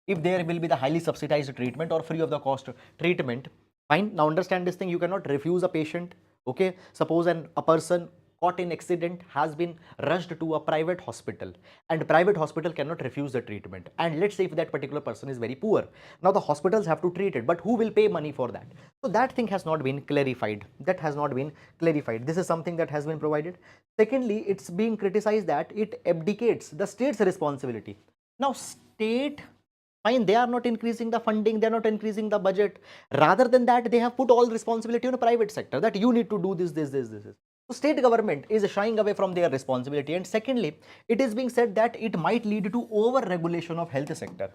Speaker 1: If there will be the highly subsidized treatment or free of the cost treatment, fine. Now understand this thing, you cannot refuse a patient. Okay, suppose a person caught in accident has been rushed to a private hospital, and private hospital cannot refuse the treatment, and let's say if that particular person is very poor, now the hospitals have to treat it, but who will pay money for that? So that thing has not been clarified. This is something that has been provided. Secondly, it's being criticized that it abdicates the state's responsibility. Now state, fine, they are not increasing the funding, they are not increasing the budget. Rather than that, they have put all responsibility on the private sector, that you need to do this. So state government is shying away from their responsibility. And secondly, it is being said that it might lead to over-regulation of health sector.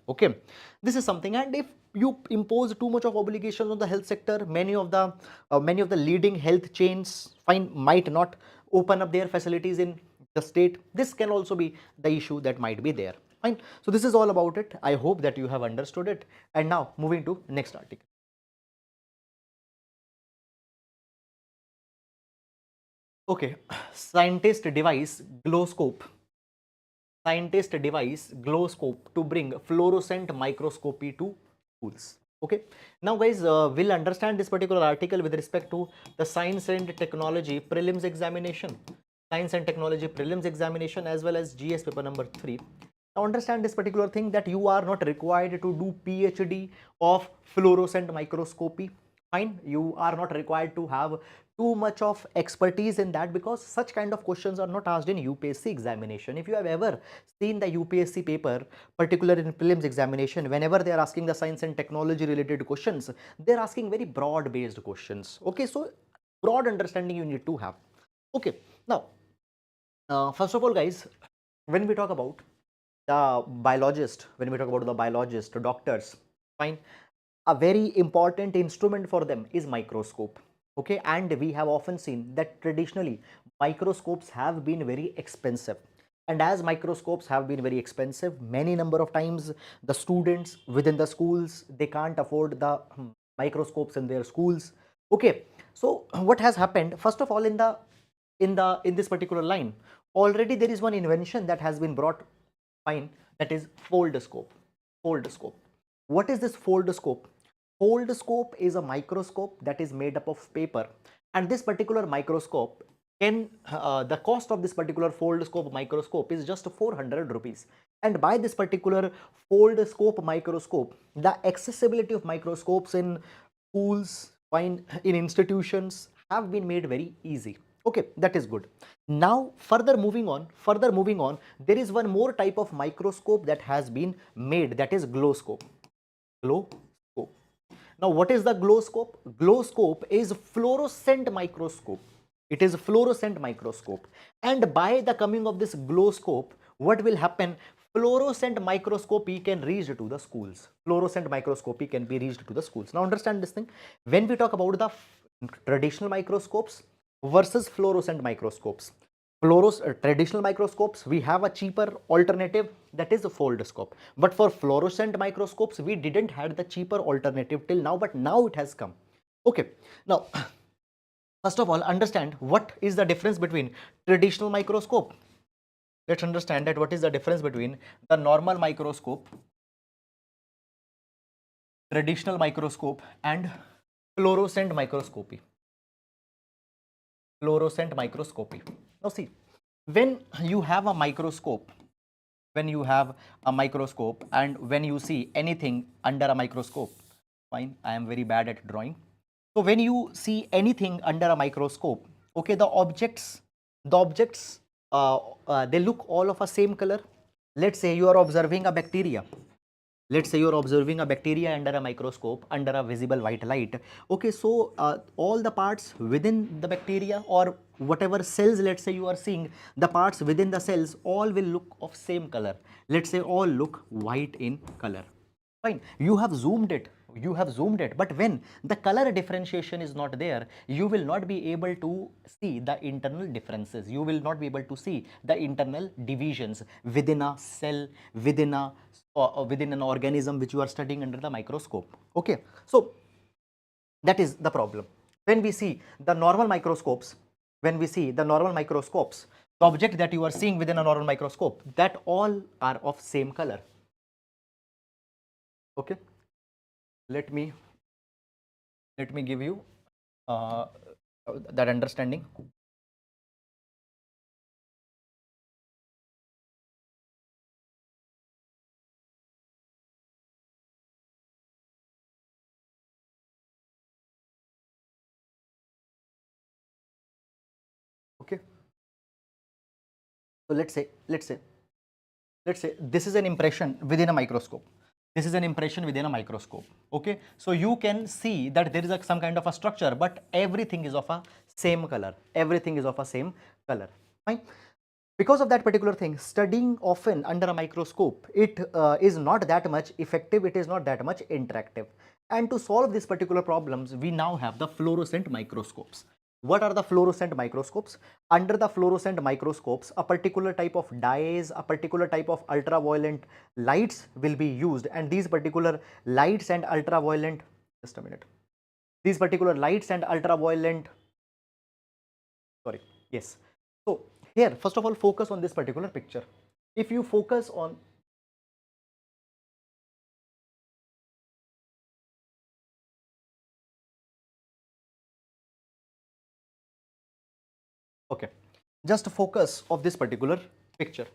Speaker 1: Okay, this is something. And if you impose too much of obligations on the health sector, many of the leading health chains, fine, might not open up their facilities in the state. This can also be the issue that might be there. Fine. So this is all about it. I hope that you have understood it. And now moving to next article. Okay, scientist device glow scope to bring fluorescent microscopy to schools. Okay, now guys, we'll understand this particular article with respect to the science and technology prelims examination, as well as GS paper number 3. Now understand this particular thing, that you are not required to do PhD of fluorescent microscopy. Fine, you are not required to have too much of expertise in that, because such kind of questions are not asked in UPSC examination. If you have ever seen the UPSC paper, particularly in prelims examination, whenever they are asking the science and technology related questions, they are asking very broad based questions. Okay, so broad understanding you need to have. Okay, now first of all guys, when we talk about the biologist, doctors, fine, a very important instrument for them is microscope. Okay, and we have often seen that traditionally microscopes have been very expensive, and as microscopes have been very expensive, many number of times the students within the schools, they can't afford the microscopes in their schools. Okay, so what has happened, first of all, in this particular line, already there is one invention that has been brought, fine, that is fold scope. What is this fold scope? Fold scope is a microscope that is made up of paper, and this particular microscope the cost of this particular fold scope microscope is just 400 rupees. And by this particular fold scope microscope, the accessibility of microscopes in schools, in institutions have been made very easy. Okay, that is good. Now further moving on, there is one more type of microscope that has been made, that is glow scope. Glow scope. Now, what is the glow scope? Glow scope is fluorescent microscope. It is fluorescent microscope. And by the coming of this glow scope, what will happen? Fluorescent microscopy can reach to the schools. Fluorescent microscopy can be reached to the schools. Now, understand this thing. When we talk about the traditional microscopes versus fluorescent microscopes, traditional microscopes, we have a cheaper alternative, that is a fold scope. But for fluorescent microscopes, we didn't have the cheaper alternative till now, but now it has come. Okay, now first of all, understand what is the difference between traditional microscope. Let's understand that what is the difference between the normal microscope, traditional microscope, and fluorescent microscopy. Fluorescent microscopy. Now see, when you have a microscope, and when you see anything under a microscope, fine, I am very bad at drawing. So when you see anything under a microscope, okay, the objects they look all of a same color. Let's say you are observing a bacteria. Let's say you are observing a bacteria under a microscope under a visible white light. Okay, so all the parts within the bacteria or whatever cells, let's say you are seeing, the parts within the cells all will look of same color. Let's say all look white in color. Fine, you have zoomed it, but when the color differentiation is not there, you will not be able to see the internal differences. You will not be able to see the internal divisions within a cell, within an organism which you are studying under the microscope. Okay, so that is the problem. When we see the normal microscopes, the object that you are seeing within a normal microscope, that all are of same color. Okay, let me give you that understanding. Okay, so let's say this is an impression within a microscope. Okay, so you can see that there is some kind of a structure, but everything is of a same color. Fine. Because of that particular thing, studying often under a microscope, it is not that much effective, it is not that much interactive. And to solve these particular problems, we now have the fluorescent microscopes. What are the fluorescent microscopes? Under the fluorescent microscopes, a particular type of dyes, a particular type of ultraviolet lights will be used, and these particular lights and ultraviolet, just a minute, these particular lights and ultraviolet, sorry, yes. So here, first of all, focus on this particular picture. If you focus on, okay, just focus of this particular picture.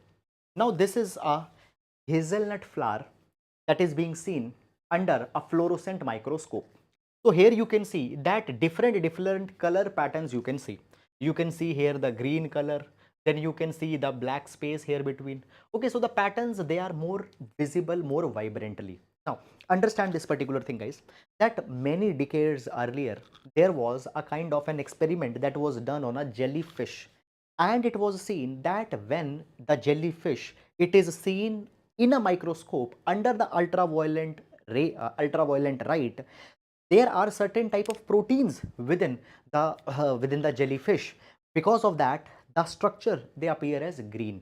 Speaker 1: Now this is a hazelnut flower that is being seen under a fluorescent microscope. So here you can see that different color patterns you can see. You can see here the green color, then you can see the black space here between. Okay, so the patterns, they are more visible, more vibrantly. Now understand this particular thing, guys, that many decades earlier there was a kind of an experiment that was done on a jellyfish, and it was seen that when the jellyfish, it is seen in a microscope under the ultraviolet ray, ultraviolet light, there are certain type of proteins within the jellyfish. Because of that, the structure, they appear as green.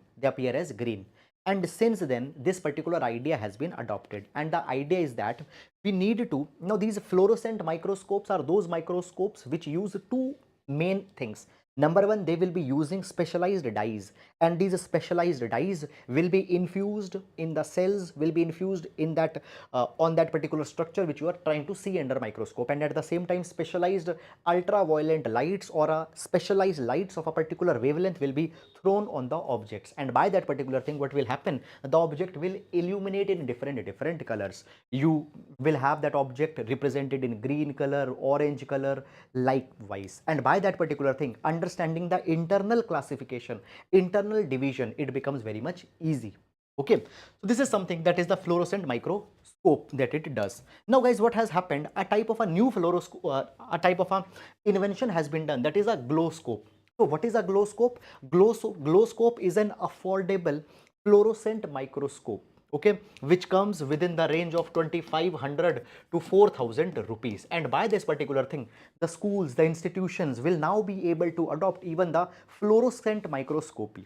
Speaker 1: And since then, this particular idea has been adopted, and the idea is that we need to, these fluorescent microscopes are those microscopes which use two main things. Number one, they will be using specialized dyes, and these specialized dyes will be infused in the cells, will be infused in that on that particular structure which you are trying to see under microscope, and at the same time specialized ultraviolet lights or specialized lights of a particular wavelength will be thrown on the objects, and by that particular thing what will happen, the object will illuminate in different colors. You will have that object represented in green color, orange color, likewise, and by that particular thing, understanding the internal classification, internal division, it becomes very much easy. Okay, so this is something that is the fluorescent microscope that it does. Now guys, what has happened, a type of a new fluoroscope, a type of a invention has been done, that is a glow scope. So what is a glow scope? Glow scope is an affordable fluorescent microscope, okay, which comes within the range of 2500 to 4000 rupees, and by this particular thing, the schools, the institutions will now be able to adopt even the fluorescent microscopy,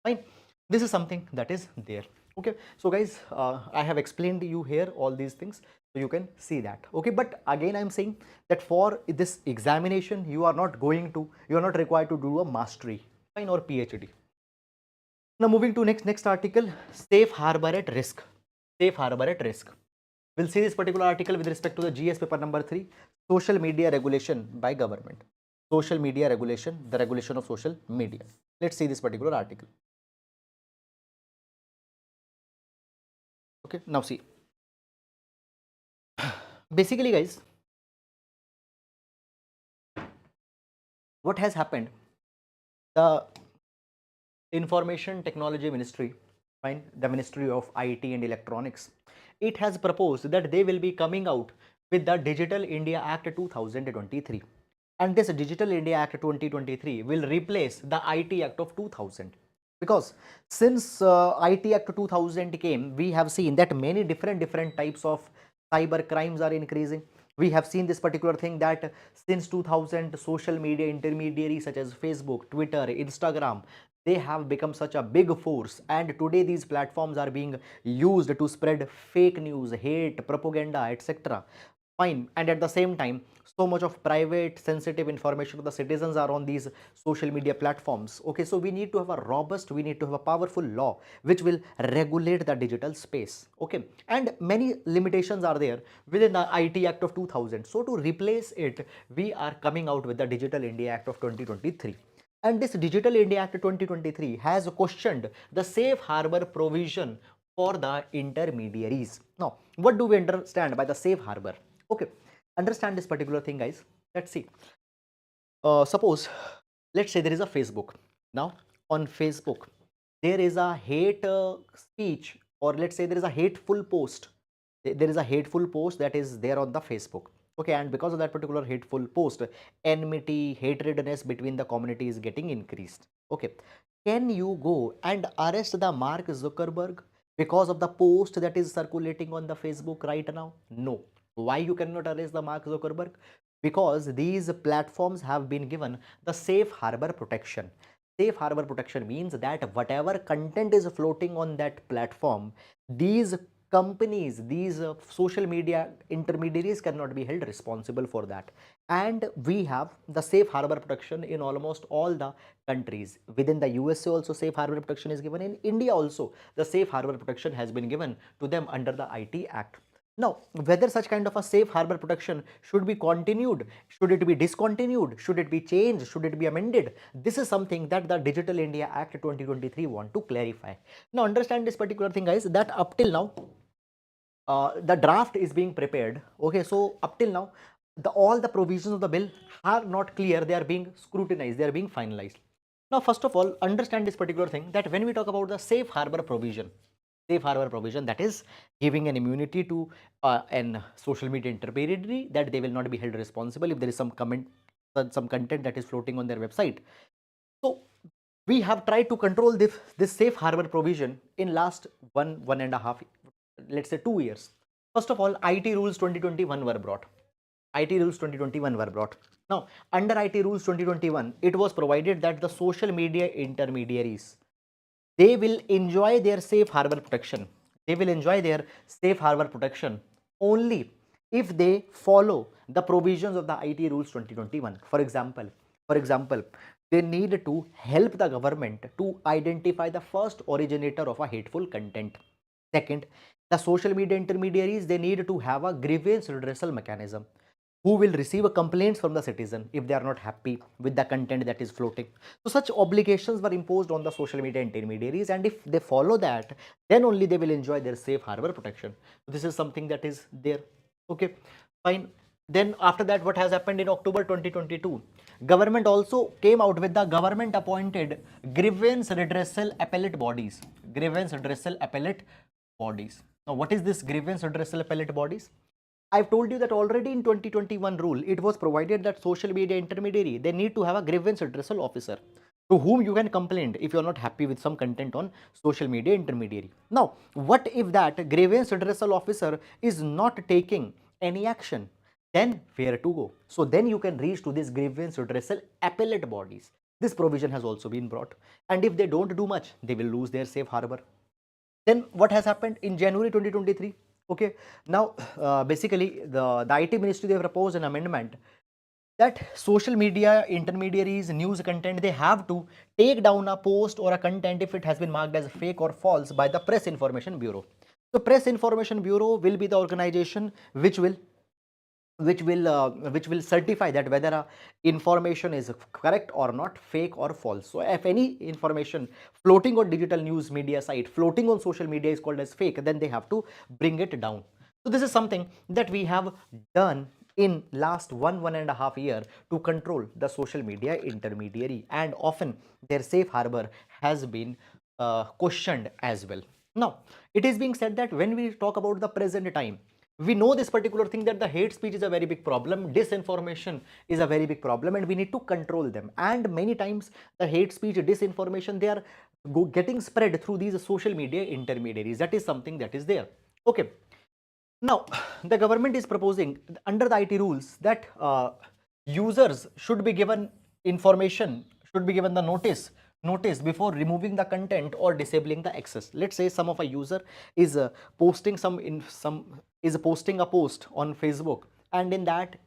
Speaker 1: fine. This is something that is there. Okay, so guys, I have explained to you here all these things, so you can see that. Okay, but again I am saying that for this examination you are not required to do a mastery, fine, or PhD. Now moving to next article, safe harbor at risk. Safe harbor at risk. We'll see this particular article with respect to the GS paper number 3, social media regulation by government. Social media regulation, the regulation of social media. Let's see this particular article. Okay, now see. Basically guys, what has happened, the Information Technology Ministry, fine, the Ministry of IT and Electronics, it has proposed that they will be coming out with the Digital India Act 2023, and this Digital India Act 2023 will replace the IT Act of 2000, because since IT Act 2000 came, we have seen that many different types of cyber crimes are increasing. We have seen this particular thing that since 2000, social media intermediaries such as Facebook, Twitter, Instagram, they have become such a big force, and today these platforms are being used to spread fake news, hate, propaganda, etc. Fine, and at the same time, so much of private sensitive information of the citizens are on these social media platforms. Okay, so we need to have a robust, we need to have a powerful law which will regulate the digital space. Okay, and many limitations are there within the IT Act of 2000. So to replace it, we are coming out with the Digital India Act of 2023. And this Digital India Act 2023 has questioned the safe harbor provision for the intermediaries. Now, what do we understand by the safe harbor? Okay, understand this particular thing, guys. Let's see. Suppose, let's say there is a Facebook. Now, on Facebook, there is a hate speech, or let's say there is a hateful post. There is a hateful post that is there on the Facebook. Okay, and because of that particular hateful post, enmity, hatredness between the community is getting increased. Okay, can you go and arrest the Mark Zuckerberg because of the post that is circulating on the Facebook right now? No. Why you cannot arrest the Mark Zuckerberg? Because these platforms have been given the safe harbor protection. Safe harbor protection means that whatever content is floating on that platform, these companies, these social media intermediaries cannot be held responsible for that. And we have the safe harbor protection in almost all the countries. Within the USA also safe harbor protection is given. In India also the safe harbor protection has been given to them under the IT Act. Now, whether such kind of a safe harbor protection should be continued, should it be discontinued, should it be changed, should it be amended, this is something that the Digital India Act 2023 want to clarify. Now, understand this particular thing, guys, that up till now, the draft is being prepared. Okay, so up till now, all the provisions of the bill are not clear, they are being scrutinized, they are being finalized. Now, first of all, understand this particular thing, that when we talk about the safe harbor provision, that is giving an immunity to an social media intermediary, that they will not be held responsible if there is some comment, some content that is floating on their website. So we have tried to control this safe harbor provision in last one and a half, let's say 2 years. First of all, IT rules 2021 were brought. IT rules 2021 were brought. Now, under IT rules 2021, it was provided that the social media intermediaries, they will enjoy their safe harbor protection. They will enjoy their safe harbor protection only if they follow the provisions of the IT rules 2021. For example, they need to help the government to identify the first originator of a hateful content. Second, the social media intermediaries, they need to have a grievance redressal mechanism who will receive a complaints from the citizen if they are not happy with the content that is floating. So such obligations were imposed on the social media intermediaries, and if they follow that, then only they will enjoy their safe harbor protection. So this is something that is there. Okay, fine. Then after that, what has happened in October 2022? Government also came out with the government appointed grievance redressal appellate bodies. Grievance redressal appellate bodies. Now, what is this grievance redressal appellate bodies? I've told you that already in 2021 rule, it was provided that social media intermediary, they need to have a grievance redressal officer to whom you can complain if you're not happy with some content on social media intermediary. Now, what if that grievance redressal officer is not taking any action? Then where to go? So then you can reach to this grievance redressal appellate bodies. This provision has also been brought. And if they don't do much, they will lose their safe harbor. Then what has happened in January 2023? Okay, now basically the IT ministry, they have proposed an amendment that social media intermediaries news content, they have to take down a post or a content if it has been marked as fake or false by the Press Information Bureau. So Press Information Bureau will be the organization which will certify that whether a information is correct or not, fake or false. So if any information floating on digital news media site, floating on social media is called as fake, then they have to bring it down. So this is something that we have done in last one and a half year to control the social media intermediary, and often their safe harbor has been questioned as well. Now it is being said that when we talk about the present time, we know this particular thing, that the hate speech is a very big problem, disinformation is a very big problem, and we need to control them. And many times the hate speech, disinformation, they are getting spread through these social media intermediaries. That is something that is there. Okay, now the government is proposing under the IT rules that users should be given information, should be given the notice before removing the content or disabling the access. Let's say some of a user is posting posting a post on Facebook, and in that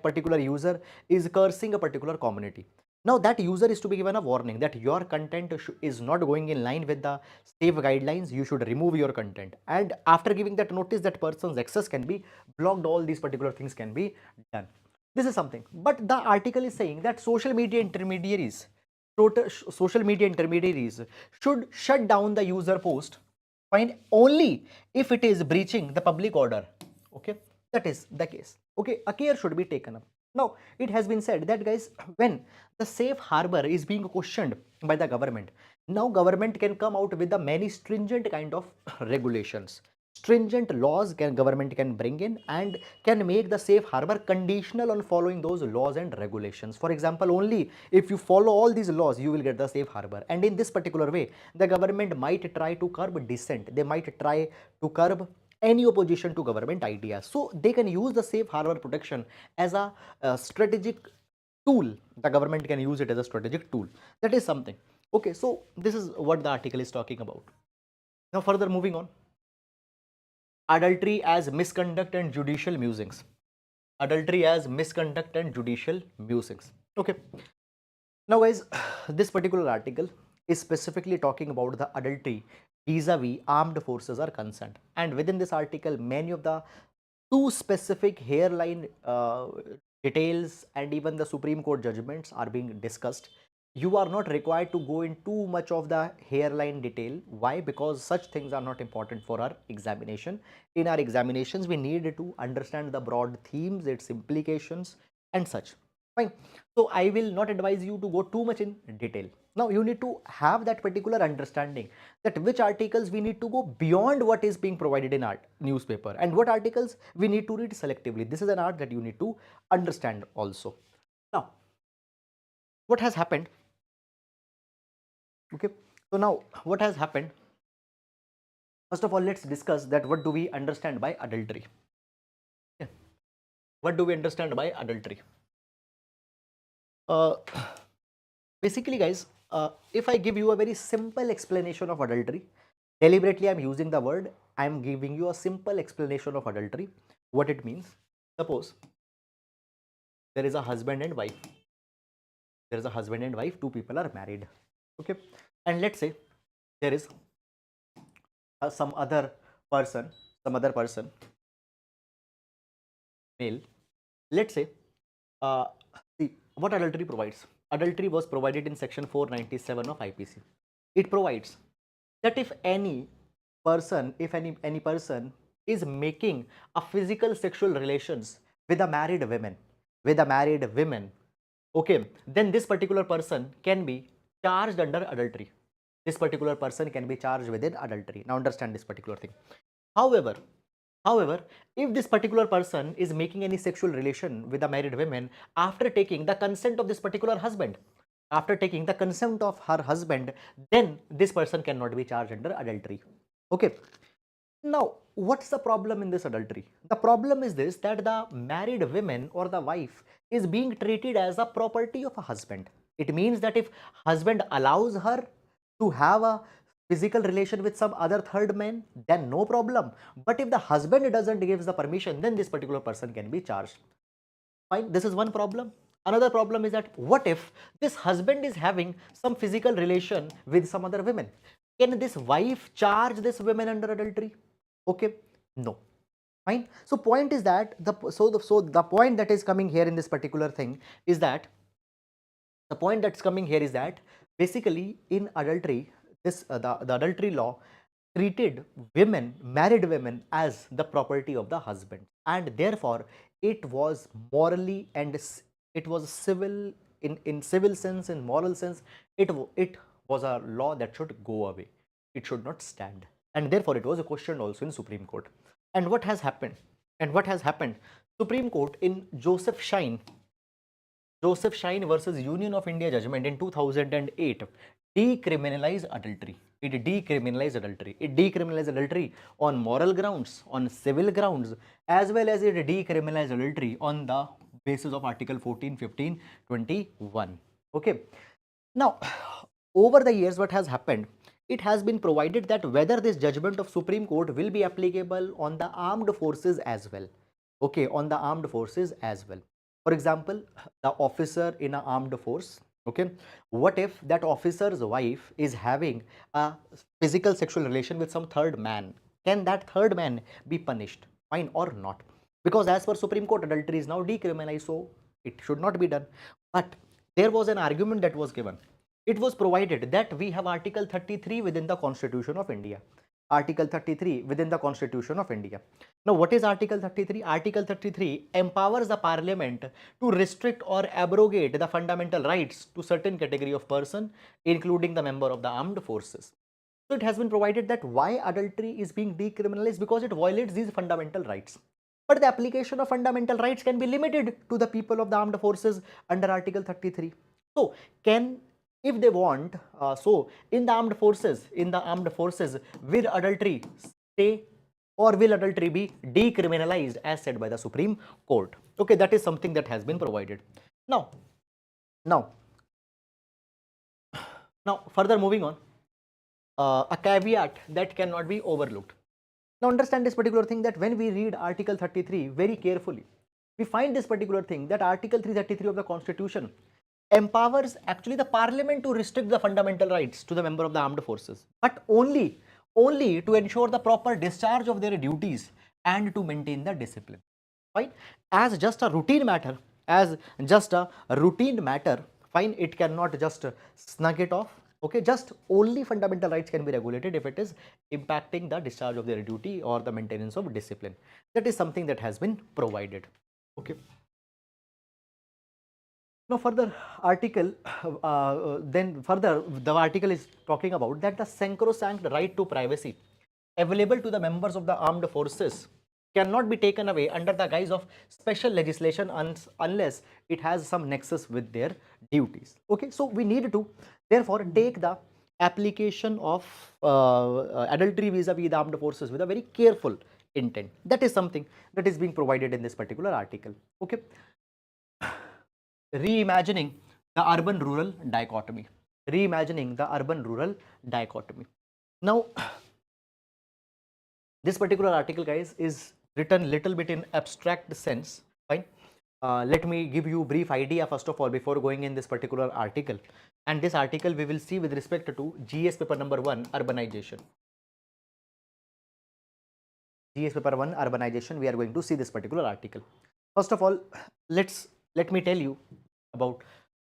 Speaker 1: particular user is cursing a particular community. Now that user is to be given a warning that your content is not going in line with the safe guidelines, you should remove your content. And after giving that notice, that person's access can be blocked, all these particular things can be done. This is something. But the article is saying that social media intermediaries should shut down the user post, fine, only if it is breaching the public order. Okay, that is the case. Okay, a care should be taken up. Now it has been said that, guys, when the safe harbor is being questioned by the government, now government can come out with the many stringent kind of regulations, stringent laws government can bring in, and can make the safe harbor conditional on following those laws and regulations. For example, only if you follow all these laws, you will get the safe harbor. And in this particular way, the government might try to curb dissent, they might try to curb any opposition to government ideas. So they can use the safe harbor protection as a strategic tool. The government can use it as a strategic tool. That is something. Okay, so this is what the article is talking about. Now further moving on. Adultery as misconduct and judicial musings. Adultery as misconduct and judicial musings. Okay. Now guys, this particular article is specifically talking about the adultery vis-a-vis armed forces are concerned. And within this article, many of the two specific hairline details and even the Supreme Court judgments are being discussed. You are not required to go in too much of the hairline detail. Why? Because such things are not important for our examination. In our examinations, we need to understand the broad themes, its implications and such. Fine. So I will not advise you to go too much in detail. Now you need to have that particular understanding that which articles we need to go beyond what is being provided in our newspaper, and what articles we need to read selectively. This is an art that you need to understand also. Now, what has happened? Okay, so now what has happened? First of all, let's discuss that what do we understand by adultery. Okay. What do we understand by adultery? Basically, guys, if I give you a very simple explanation of adultery, deliberately I'm using the word, I'm giving you a simple explanation of adultery, what it means. Suppose there is a husband and wife. there is a husband and wife, two people are married, okay, and let's say there is some other person, male, let's say, uh, see what adultery provides. Adultery was provided in section 497 of IPC. It provides that if any person, any person is making a physical sexual relations with a married woman, okay, then this particular person can be charged under adultery. This particular person can be charged within adultery. Now understand this particular thing. However, However, if this particular person is making any sexual relation with a married woman after taking the consent of this particular husband, then this person cannot be charged under adultery. Okay. Now, what's the problem in this adultery? The problem is this, that the married woman or the wife is being treated as a property of a husband. It means that if husband allows her to have a physical relation with some other third man, then no problem. But if the husband doesn't give the permission, then this particular person can be charged. Fine, this is one problem. Another problem is that what if this husband is having some physical relation with some other women? Can this wife charge this woman under adultery? Okay, no. Fine. So point is that the point that is coming here in this particular thing is that basically in adultery, this the adultery law treated married women as the property of the husband, and therefore it was morally and it was civil in civil sense, in moral sense, it was a law that should go away. It should not stand, and therefore it was a question also in Supreme Court. And what has happened? Supreme Court in Joseph Shine versus Union of India judgment in 2008 decriminalized adultery. It decriminalized adultery on moral grounds, on civil grounds, as well as it decriminalized adultery on the basis of Article 14, 15, 21. Okay. Now, over the years, what has happened? It has been provided that whether this judgment of Supreme Court will be applicable on the armed forces as well. Okay, on the armed forces as well. For example, the officer in an armed force, okay, what if that officer's wife is having a physical sexual relation with some third man? Can that third man be punished? Fine or not? Because as per Supreme Court, adultery is now decriminalized, so it should not be done. But there was an argument that was given. It was provided that we have Article 33 within the Constitution of India. Article 33 within the Constitution of India. Now, what is Article 33? Article 33 empowers the Parliament to restrict or abrogate the fundamental rights to certain category of person, including the member of the armed forces. So, it has been provided that why adultery is being decriminalized, because it violates these fundamental rights. But the application of fundamental rights can be limited to the people of the armed forces under Article 33. So, if they want, so in the armed forces, will adultery stay, or will adultery be decriminalized as said by the Supreme Court? Okay, that is something that has been provided. Now further moving on, a caveat that cannot be overlooked. Now understand this particular thing, that when we read Article 33 very carefully, we find this particular thing, that Article 333 of the Constitution empowers actually the Parliament to restrict the fundamental rights to the member of the armed forces, but only to ensure the proper discharge of their duties and to maintain the discipline. Fine, as just a routine matter, fine, it cannot just snug it off. Okay, just only fundamental rights can be regulated if it is impacting the discharge of their duty or the maintenance of discipline. That is something that has been provided. Okay. Now further article, the article is talking about that the sacrosanct right to privacy available to the members of the armed forces cannot be taken away under the guise of special legislation unless it has some nexus with their duties. Okay, so we need to therefore take the application of adultery vis-a-vis the armed forces with a very careful intent. That is something that is being provided in this particular article. Okay. Reimagining the urban-rural dichotomy. Now, this particular article, guys, is written little bit in abstract sense. Fine. let me give you a brief idea first of all before going in this particular article. And this article we will see with respect to GS paper number 1, urbanization. GS paper 1, urbanization, we are going to see this particular article. First of all, let me tell you about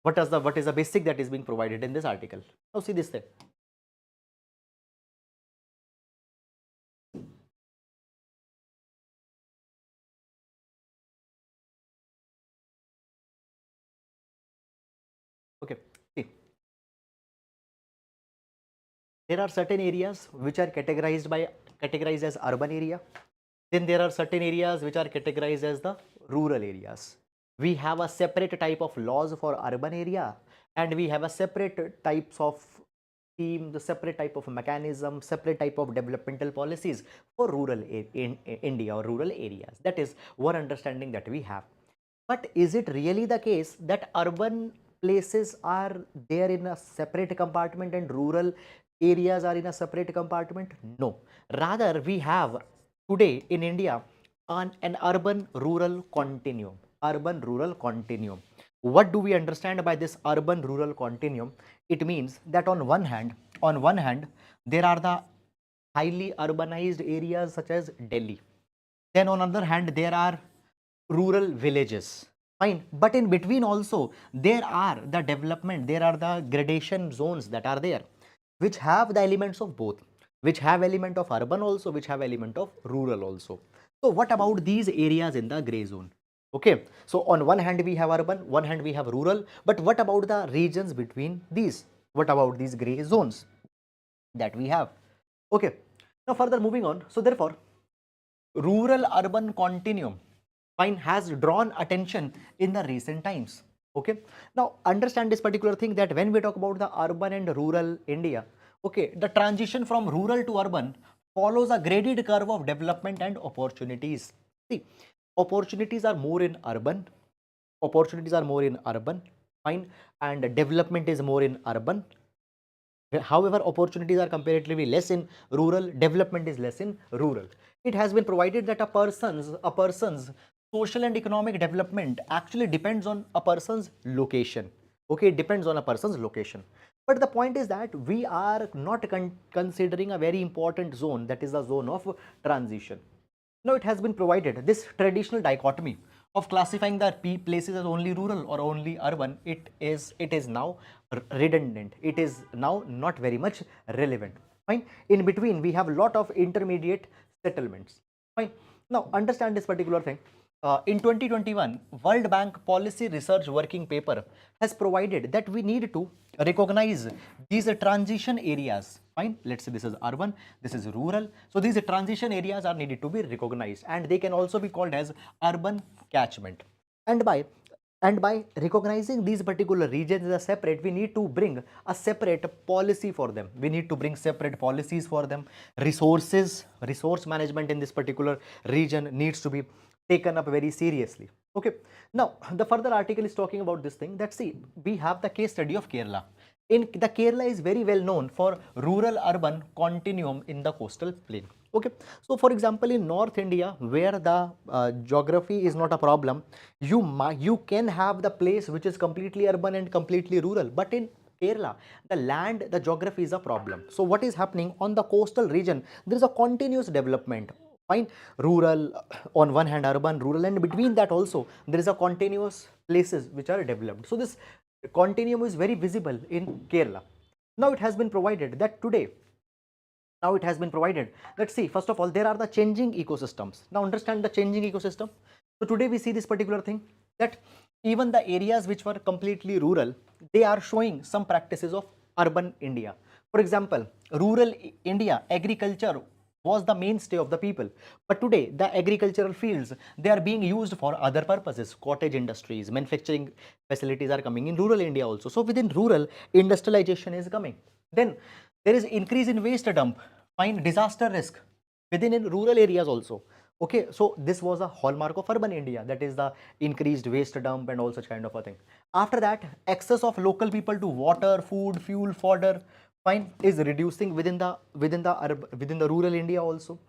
Speaker 1: what is the basic that is being provided in this article. Now see this thing. Okay, see, there are certain areas which are categorized as urban area. Then there are certain areas which are categorized as the rural areas. We have a separate type of laws for urban area, and we have a separate types of scheme, the separate type of mechanism, separate type of developmental policies for rural in India or rural areas. That is one understanding that we have. But is it really the case that urban places are there in a separate compartment and rural areas are in a separate compartment? No. Rather, we have today in India an urban rural continuum. Urban rural continuum. What do we understand by this urban rural continuum? It means that on one hand, there are the highly urbanized areas such as Delhi. Then on other hand, there are rural villages. Fine. But in between also, there are the development, there are the gradation zones that are there, which have the elements of both, which have element of urban also, which have element of rural also. So what about these areas in the gray zone? Okay, so on one hand we have urban, one hand we have rural, but what about the regions between these? What about these gray zones that we have? Okay, now further moving on. So therefore, rural urban continuum, fine, has drawn attention in the recent times. Okay, now understand this particular thing, that when we talk about the urban and rural India, okay, the transition from rural to urban follows a graded curve of development and opportunities. See, opportunities are more in urban, fine, and development is more in urban. However, opportunities are comparatively less in rural, development is less in rural. It has been provided that a person's social and economic development actually depends on a person's location. Okay, it depends on a person's location. But the point is that we are not considering a very important zone, that is the zone of transition. Now it has been provided this traditional dichotomy of classifying the places as only rural or only urban. It is now redundant. It is now not very much relevant. Fine. In between, we have a lot of intermediate settlements. Fine. Now understand this particular thing. In 2021, World Bank Policy Research Working Paper has provided that we need to recognize these transition areas. Fine, let's say this is urban, this is rural. So these transition areas are needed to be recognized, and they can also be called as urban catchment. And by recognizing these particular regions as separate, we need to bring a separate policy for them. We need to bring separate policies for them. Resource management in this particular region needs to be taken up very seriously. Okay, now the further article is talking about this thing, that see, we have the case study of Kerala. In the Kerala is very well known for rural urban continuum in the coastal plain. Okay, so for example, in North India, where the geography is not a problem, you can have the place which is completely urban and completely rural. But in Kerala, the geography is a problem. So what is happening on the coastal region? There is a continuous development. Fine, rural on one hand, urban, rural, and between that also there is a continuous places which are developed. So this continuum is very visible in Kerala. Now it has been provided that today, let's see, first of all, there are the changing ecosystems. Now understand the changing ecosystem. So today we see this particular thing, that even the areas which were completely rural, they are showing some practices of urban India. For example, rural India, agriculture was the mainstay of the people, but today the agricultural fields, they are being used for other purposes. Cottage industries, manufacturing facilities are coming in rural India also. So within rural, industrialization is coming. Then there is increase in waste dump, fine, disaster risk within in rural areas also. Okay, so this was a hallmark of urban India, that is the increased waste dump and all such kind of a thing. After that, access of local people to water, food, fuel, fodder, fine, is reducing within the rural India also.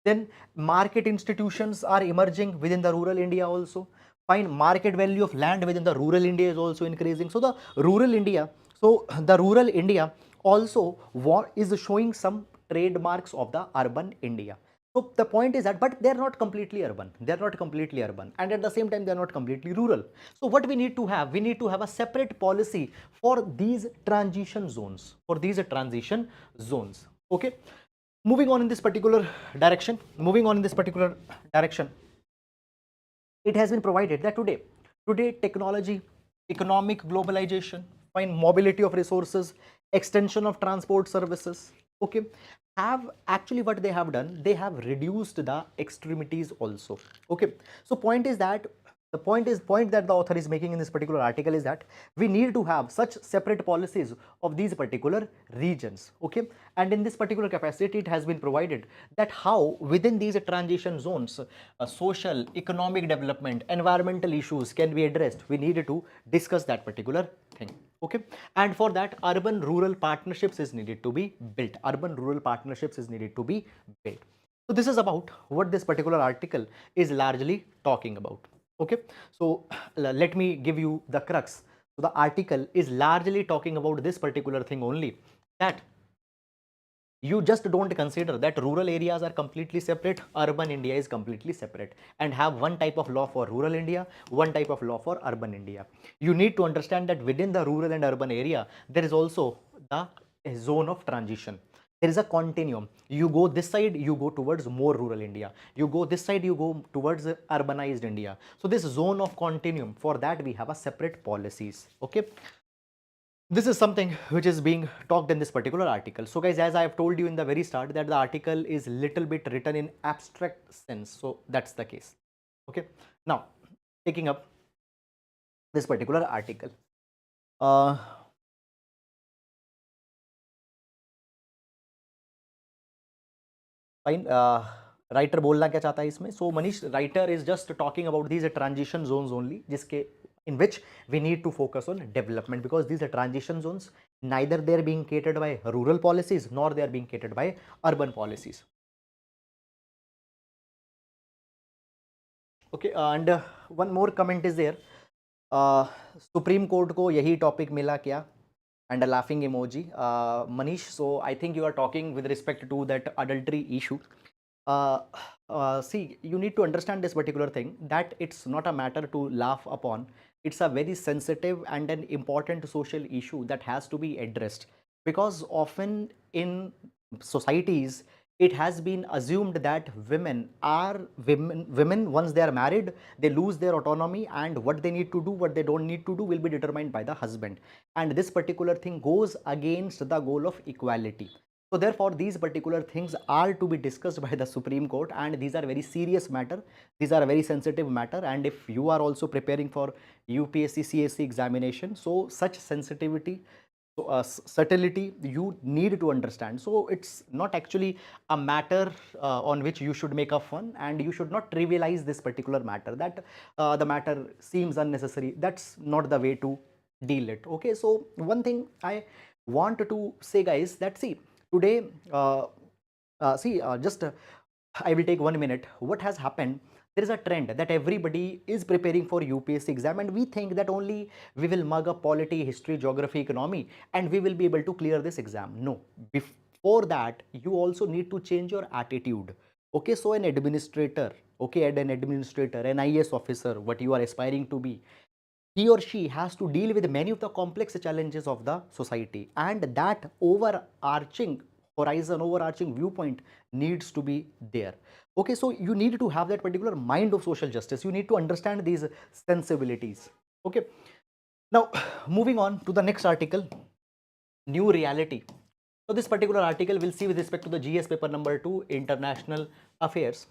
Speaker 1: Then market institutions are emerging within the rural India also. Fine, market value of land within the rural India is also increasing. So the rural India, also is showing some trademarks of the urban India. So the point is that, but they are not completely urban. They are not completely urban, and at the same time, they are not completely rural. So what we need to have, we need to have a separate policy for these transition zones. For these transition zones. Okay. Moving on in this particular direction. It has been provided that today technology, economic globalization, fine, mobility of resources, extension of transport services, okay, have actually, what they have done, they have reduced the extremities also. Okay, so point that the author is making in this particular article is that we need to have such separate policies of these particular regions. Okay, and in this particular capacity, it has been provided that how within these transition zones, social, economic development, environmental issues can be addressed. We need to discuss that particular thing. Okay, and for that, urban rural partnerships is needed to be built. So this is about what this particular article is largely talking about. Okay, so let me give you the crux. So the article is largely talking about this particular thing only, that you just don't consider that rural areas are completely separate, urban India is completely separate, and have one type of law for rural India, one type of law for urban India. You need to understand that within the rural and urban area, there is also the zone of transition. There is a continuum. You go this side, you go towards more rural India. You go this side, you go towards urbanized India. So this zone of continuum, for that we have a separate policies. Okay. This is something which is being talked in this particular article. So guys, as I have told you in the very start, that the article is little bit written in abstract sense. So that's the case. Okay. Now, taking up this particular article. Fine. Writer बोलना क्या चाहता है इसमें? So Manish, writer is just talking about these transition zones only, जिसके in which we need to focus on development, because these are transition zones, neither they are being catered by rural policies nor they are being catered by urban policies. Okay, and one more comment is there. Supreme Court को यही topic मिला क्या? And a laughing emoji. Manish, so I think you are talking with respect to that adultery issue. See, you need to understand this particular thing, that it's not a matter to laugh upon. It's a very sensitive and an important social issue that has to be addressed, because often in societies, it has been assumed that women once they are married, they lose their autonomy, and what they need to do, what they don't need to do, will be determined by the husband. And this particular thing goes against the goal of equality. So therefore, these particular things are to be discussed by the Supreme Court, and these are very serious matter. These are a very sensitive matter, and if you are also preparing for UPSC CSE examination, so such sensitivity, so subtlety, you need to understand. So it's not actually a matter on which you should make a fun, and you should not trivialize this particular matter, that the matter seems unnecessary. That's not the way to deal it. Okay, so one thing I want to say, guys, that see, today, I will take 1 minute. What has happened? There is a trend that everybody is preparing for UPSC exam, and we think that only we will mug up polity, history, geography, economy, and we will be able to clear this exam. No, before that, you also need to change your attitude. Okay, so an administrator, an IAS officer, what you are aspiring to be, he or she has to deal with many of the complex challenges of the society, and that overarching horizon, overarching viewpoint needs to be there. Okay, so you need to have that particular mind of social justice. You need to understand these sensibilities. Okay, now moving on to the next article, new reality. So this particular article will see with respect to the GS paper number 2, international affairs.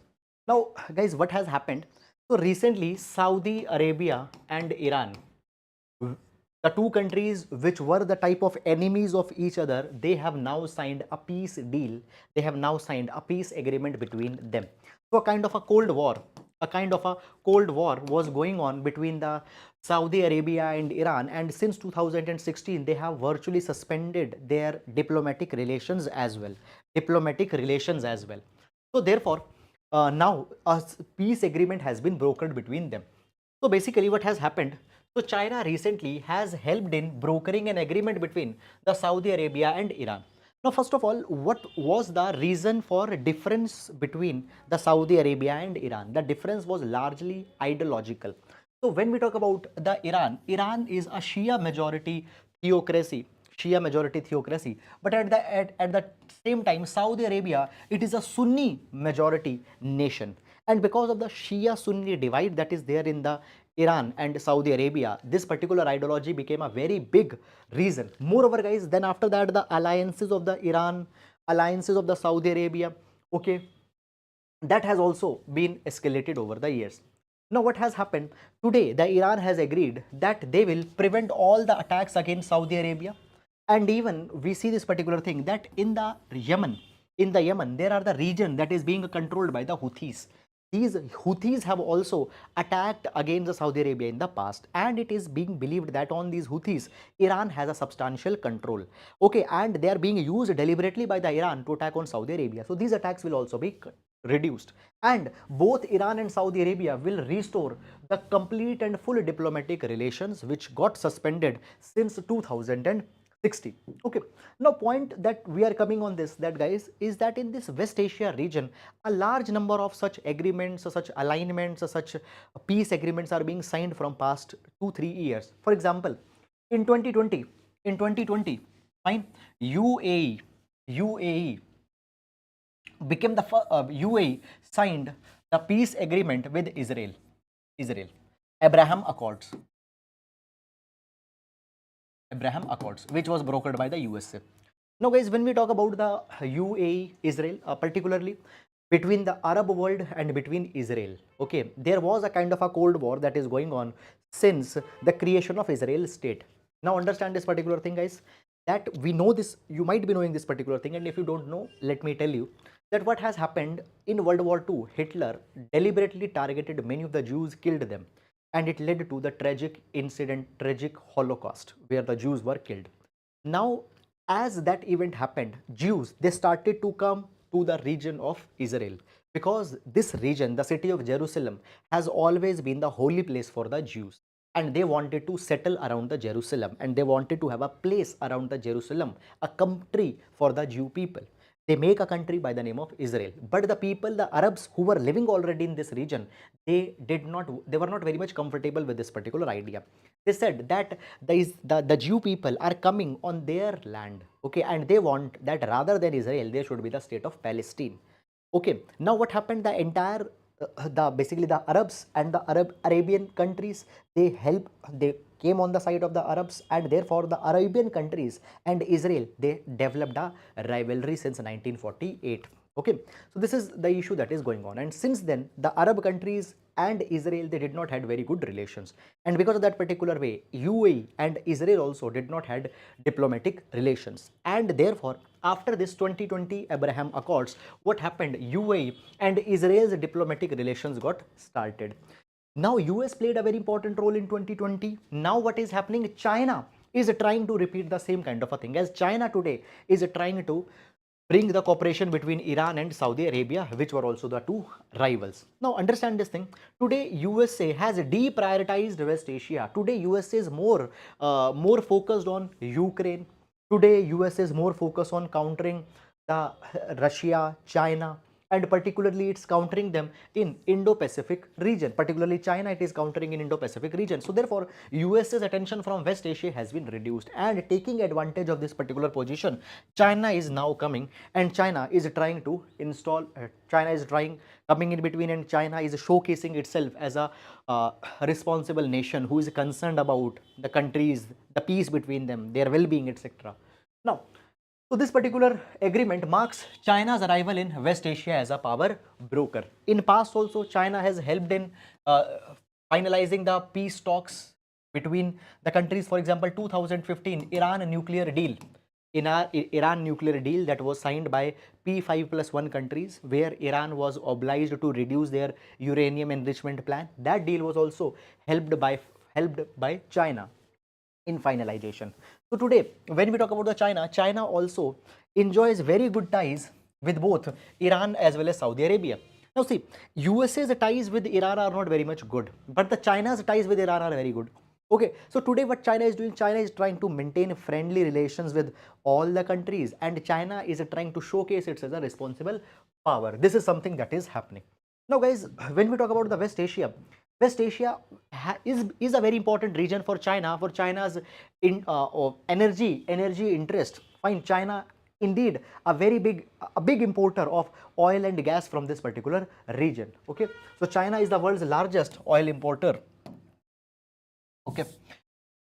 Speaker 1: Now guys, what has happened? So recently, Saudi Arabia and Iran, the two countries which were the type of enemies of each other, they have now signed a peace deal. They have now signed a peace agreement between them. So a kind of a cold war, was going on between the Saudi Arabia and Iran, and since 2016 they have virtually suspended their diplomatic relations as well. So therefore, now a peace agreement has been brokered between them. So basically what has happened, so China recently has helped in brokering an agreement between the Saudi Arabia and Iran. Now first of all, what was the reason for difference between the Saudi Arabia and Iran? The difference was largely ideological. So when we talk about the Iran is a Shia majority theocracy, but at the same time, Saudi Arabia, it is a Sunni majority nation. And because of the Shia Sunni divide that is there in the Iran and Saudi Arabia, this particular ideology became a very big reason. Moreover, guys, then after that, the alliances of the Iran, alliances of the Saudi Arabia, okay, that has also been escalated over the years. Now what has happened today, the Iran has agreed that they will prevent all the attacks against Saudi Arabia. And even we see this particular thing that in the Yemen there are the region that is being controlled by the Houthis. These Houthis have also attacked against the Saudi Arabia in the past, and it is being believed that on these Houthis Iran has a substantial control, okay, and they are being used deliberately by the Iran to attack on Saudi Arabia. So these attacks will also be reduced, and both Iran and Saudi Arabia will restore the complete and full diplomatic relations which got suspended since 2016. Okay, now point that we are coming on this, that guys, is that in this West Asia region a large number of such agreements, such alignments, such peace agreements are being signed from past 2-3 years. For example, in 2020, fine, UAE became the UAE signed the peace agreement with Israel, Abraham Accords, which was brokered by the USA. Now guys, when we talk about the UAE Israel, particularly between the Arab world and between Israel, okay, there was a kind of a cold war that is going on since the creation of Israel state. Now understand this particular thing, guys, that we know this, you might be knowing this particular thing, and if you don't know, let me tell you that what has happened in World War II, Hitler deliberately targeted many of the Jews, killed them, and it led to the tragic incident, tragic Holocaust, where the Jews were killed. Now, as that event happened, Jews, they started to come to the region of Israel, because this region, the city of Jerusalem, has always been the holy place for the Jews, and they wanted to settle around the Jerusalem, and they wanted to have a place around the Jerusalem, a country for the Jew people. They make a country by the name of Israel, but the people, the Arabs who were living already in this region, they were not very much comfortable with this particular idea. They said that the Jew people are coming on their land, okay, and they want that rather than Israel, there should be the state of Palestine. Okay, now what happened, the entire basically the Arabs and the Arabian countries, they came on the side of the Arabs, and therefore the Arabian countries and Israel, they developed a rivalry since 1948. Okay, so this is the issue that is going on, and since then the Arab countries and Israel, they did not had very good relations, and because of that particular way, UAE and Israel also did not had diplomatic relations, and therefore after this 2020 Abraham Accords, what happened, UAE and Israel's diplomatic relations got started. Now US played a very important role in 2020. Now what is happening, China is trying to repeat the same kind of a thing, as China today is trying to bring the cooperation between Iran and Saudi Arabia, which were also the two rivals. Now understand this thing, today USA has deprioritized West Asia. Today USA is more focused on Ukraine. Today USA is more focused on countering the Russia, China, and particularly it's countering them in Indo-Pacific region. Particularly China, it is countering in Indo-Pacific region. So therefore USA's attention from West Asia has been reduced, and taking advantage of this particular position, China is now coming, and China is trying to install China is trying coming in between, and China is showcasing itself as a responsible nation who is concerned about the countries, the peace between them, their well-being, etc. Now, so this particular agreement marks China's arrival in West Asia as a power broker. In past also, China has helped in finalizing the peace talks between the countries. For example, 2015 Iran nuclear deal. In our Iran nuclear deal that was signed by P5+1 countries, where Iran was obliged to reduce their uranium enrichment plan. That deal was also helped by China in finalization. So today, when we talk about the China also enjoys very good ties with both Iran as well as Saudi Arabia. Now see, USA's ties with Iran are not very much good, but the China's ties with Iran are very good. Okay, so today what China is doing, China is trying to maintain friendly relations with all the countries, and China is trying to showcase itself as a responsible power. This is something that is happening. Now guys, when we talk about the West Asia is a very important region for China, for China's energy interest. Fine, China indeed a big importer of oil and gas from this particular region. Okay, so China is the world's largest oil importer. Okay,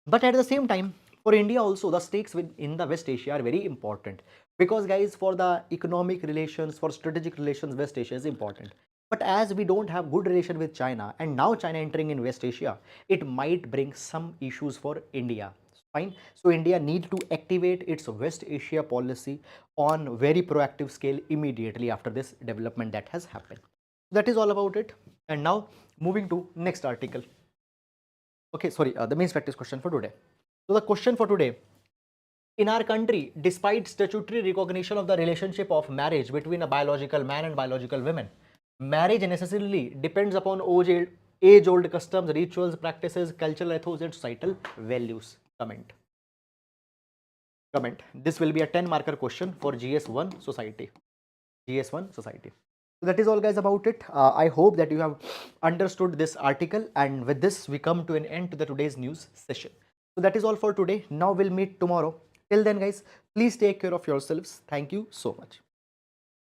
Speaker 1: but at the same time, for India also, the stakes in the West Asia are very important, because guys, for the economic relations, for strategic relations, West Asia is important. But as we don't have good relation with China, and now China entering in West Asia, it might bring some issues for India. Fine. So India need to activate its West Asia policy on very proactive scale immediately after this development that has happened. That is all about it. And now moving to next article. Okay, sorry, the main practice question for today. So the question for today: in our country, despite statutory recognition of the relationship of marriage between a biological man and biological women, marriage necessarily depends upon age-old customs, rituals, practices, cultural ethos, and societal values. Comment. Comment. This will be a 10-marker question for GS1 Society. GS1 Society. So that is all guys about it. I hope that you have understood this article, and with this we come to an end to the today's news session. So that is all for today. Now we'll meet tomorrow. Till then guys, please take care of yourselves. Thank you so much.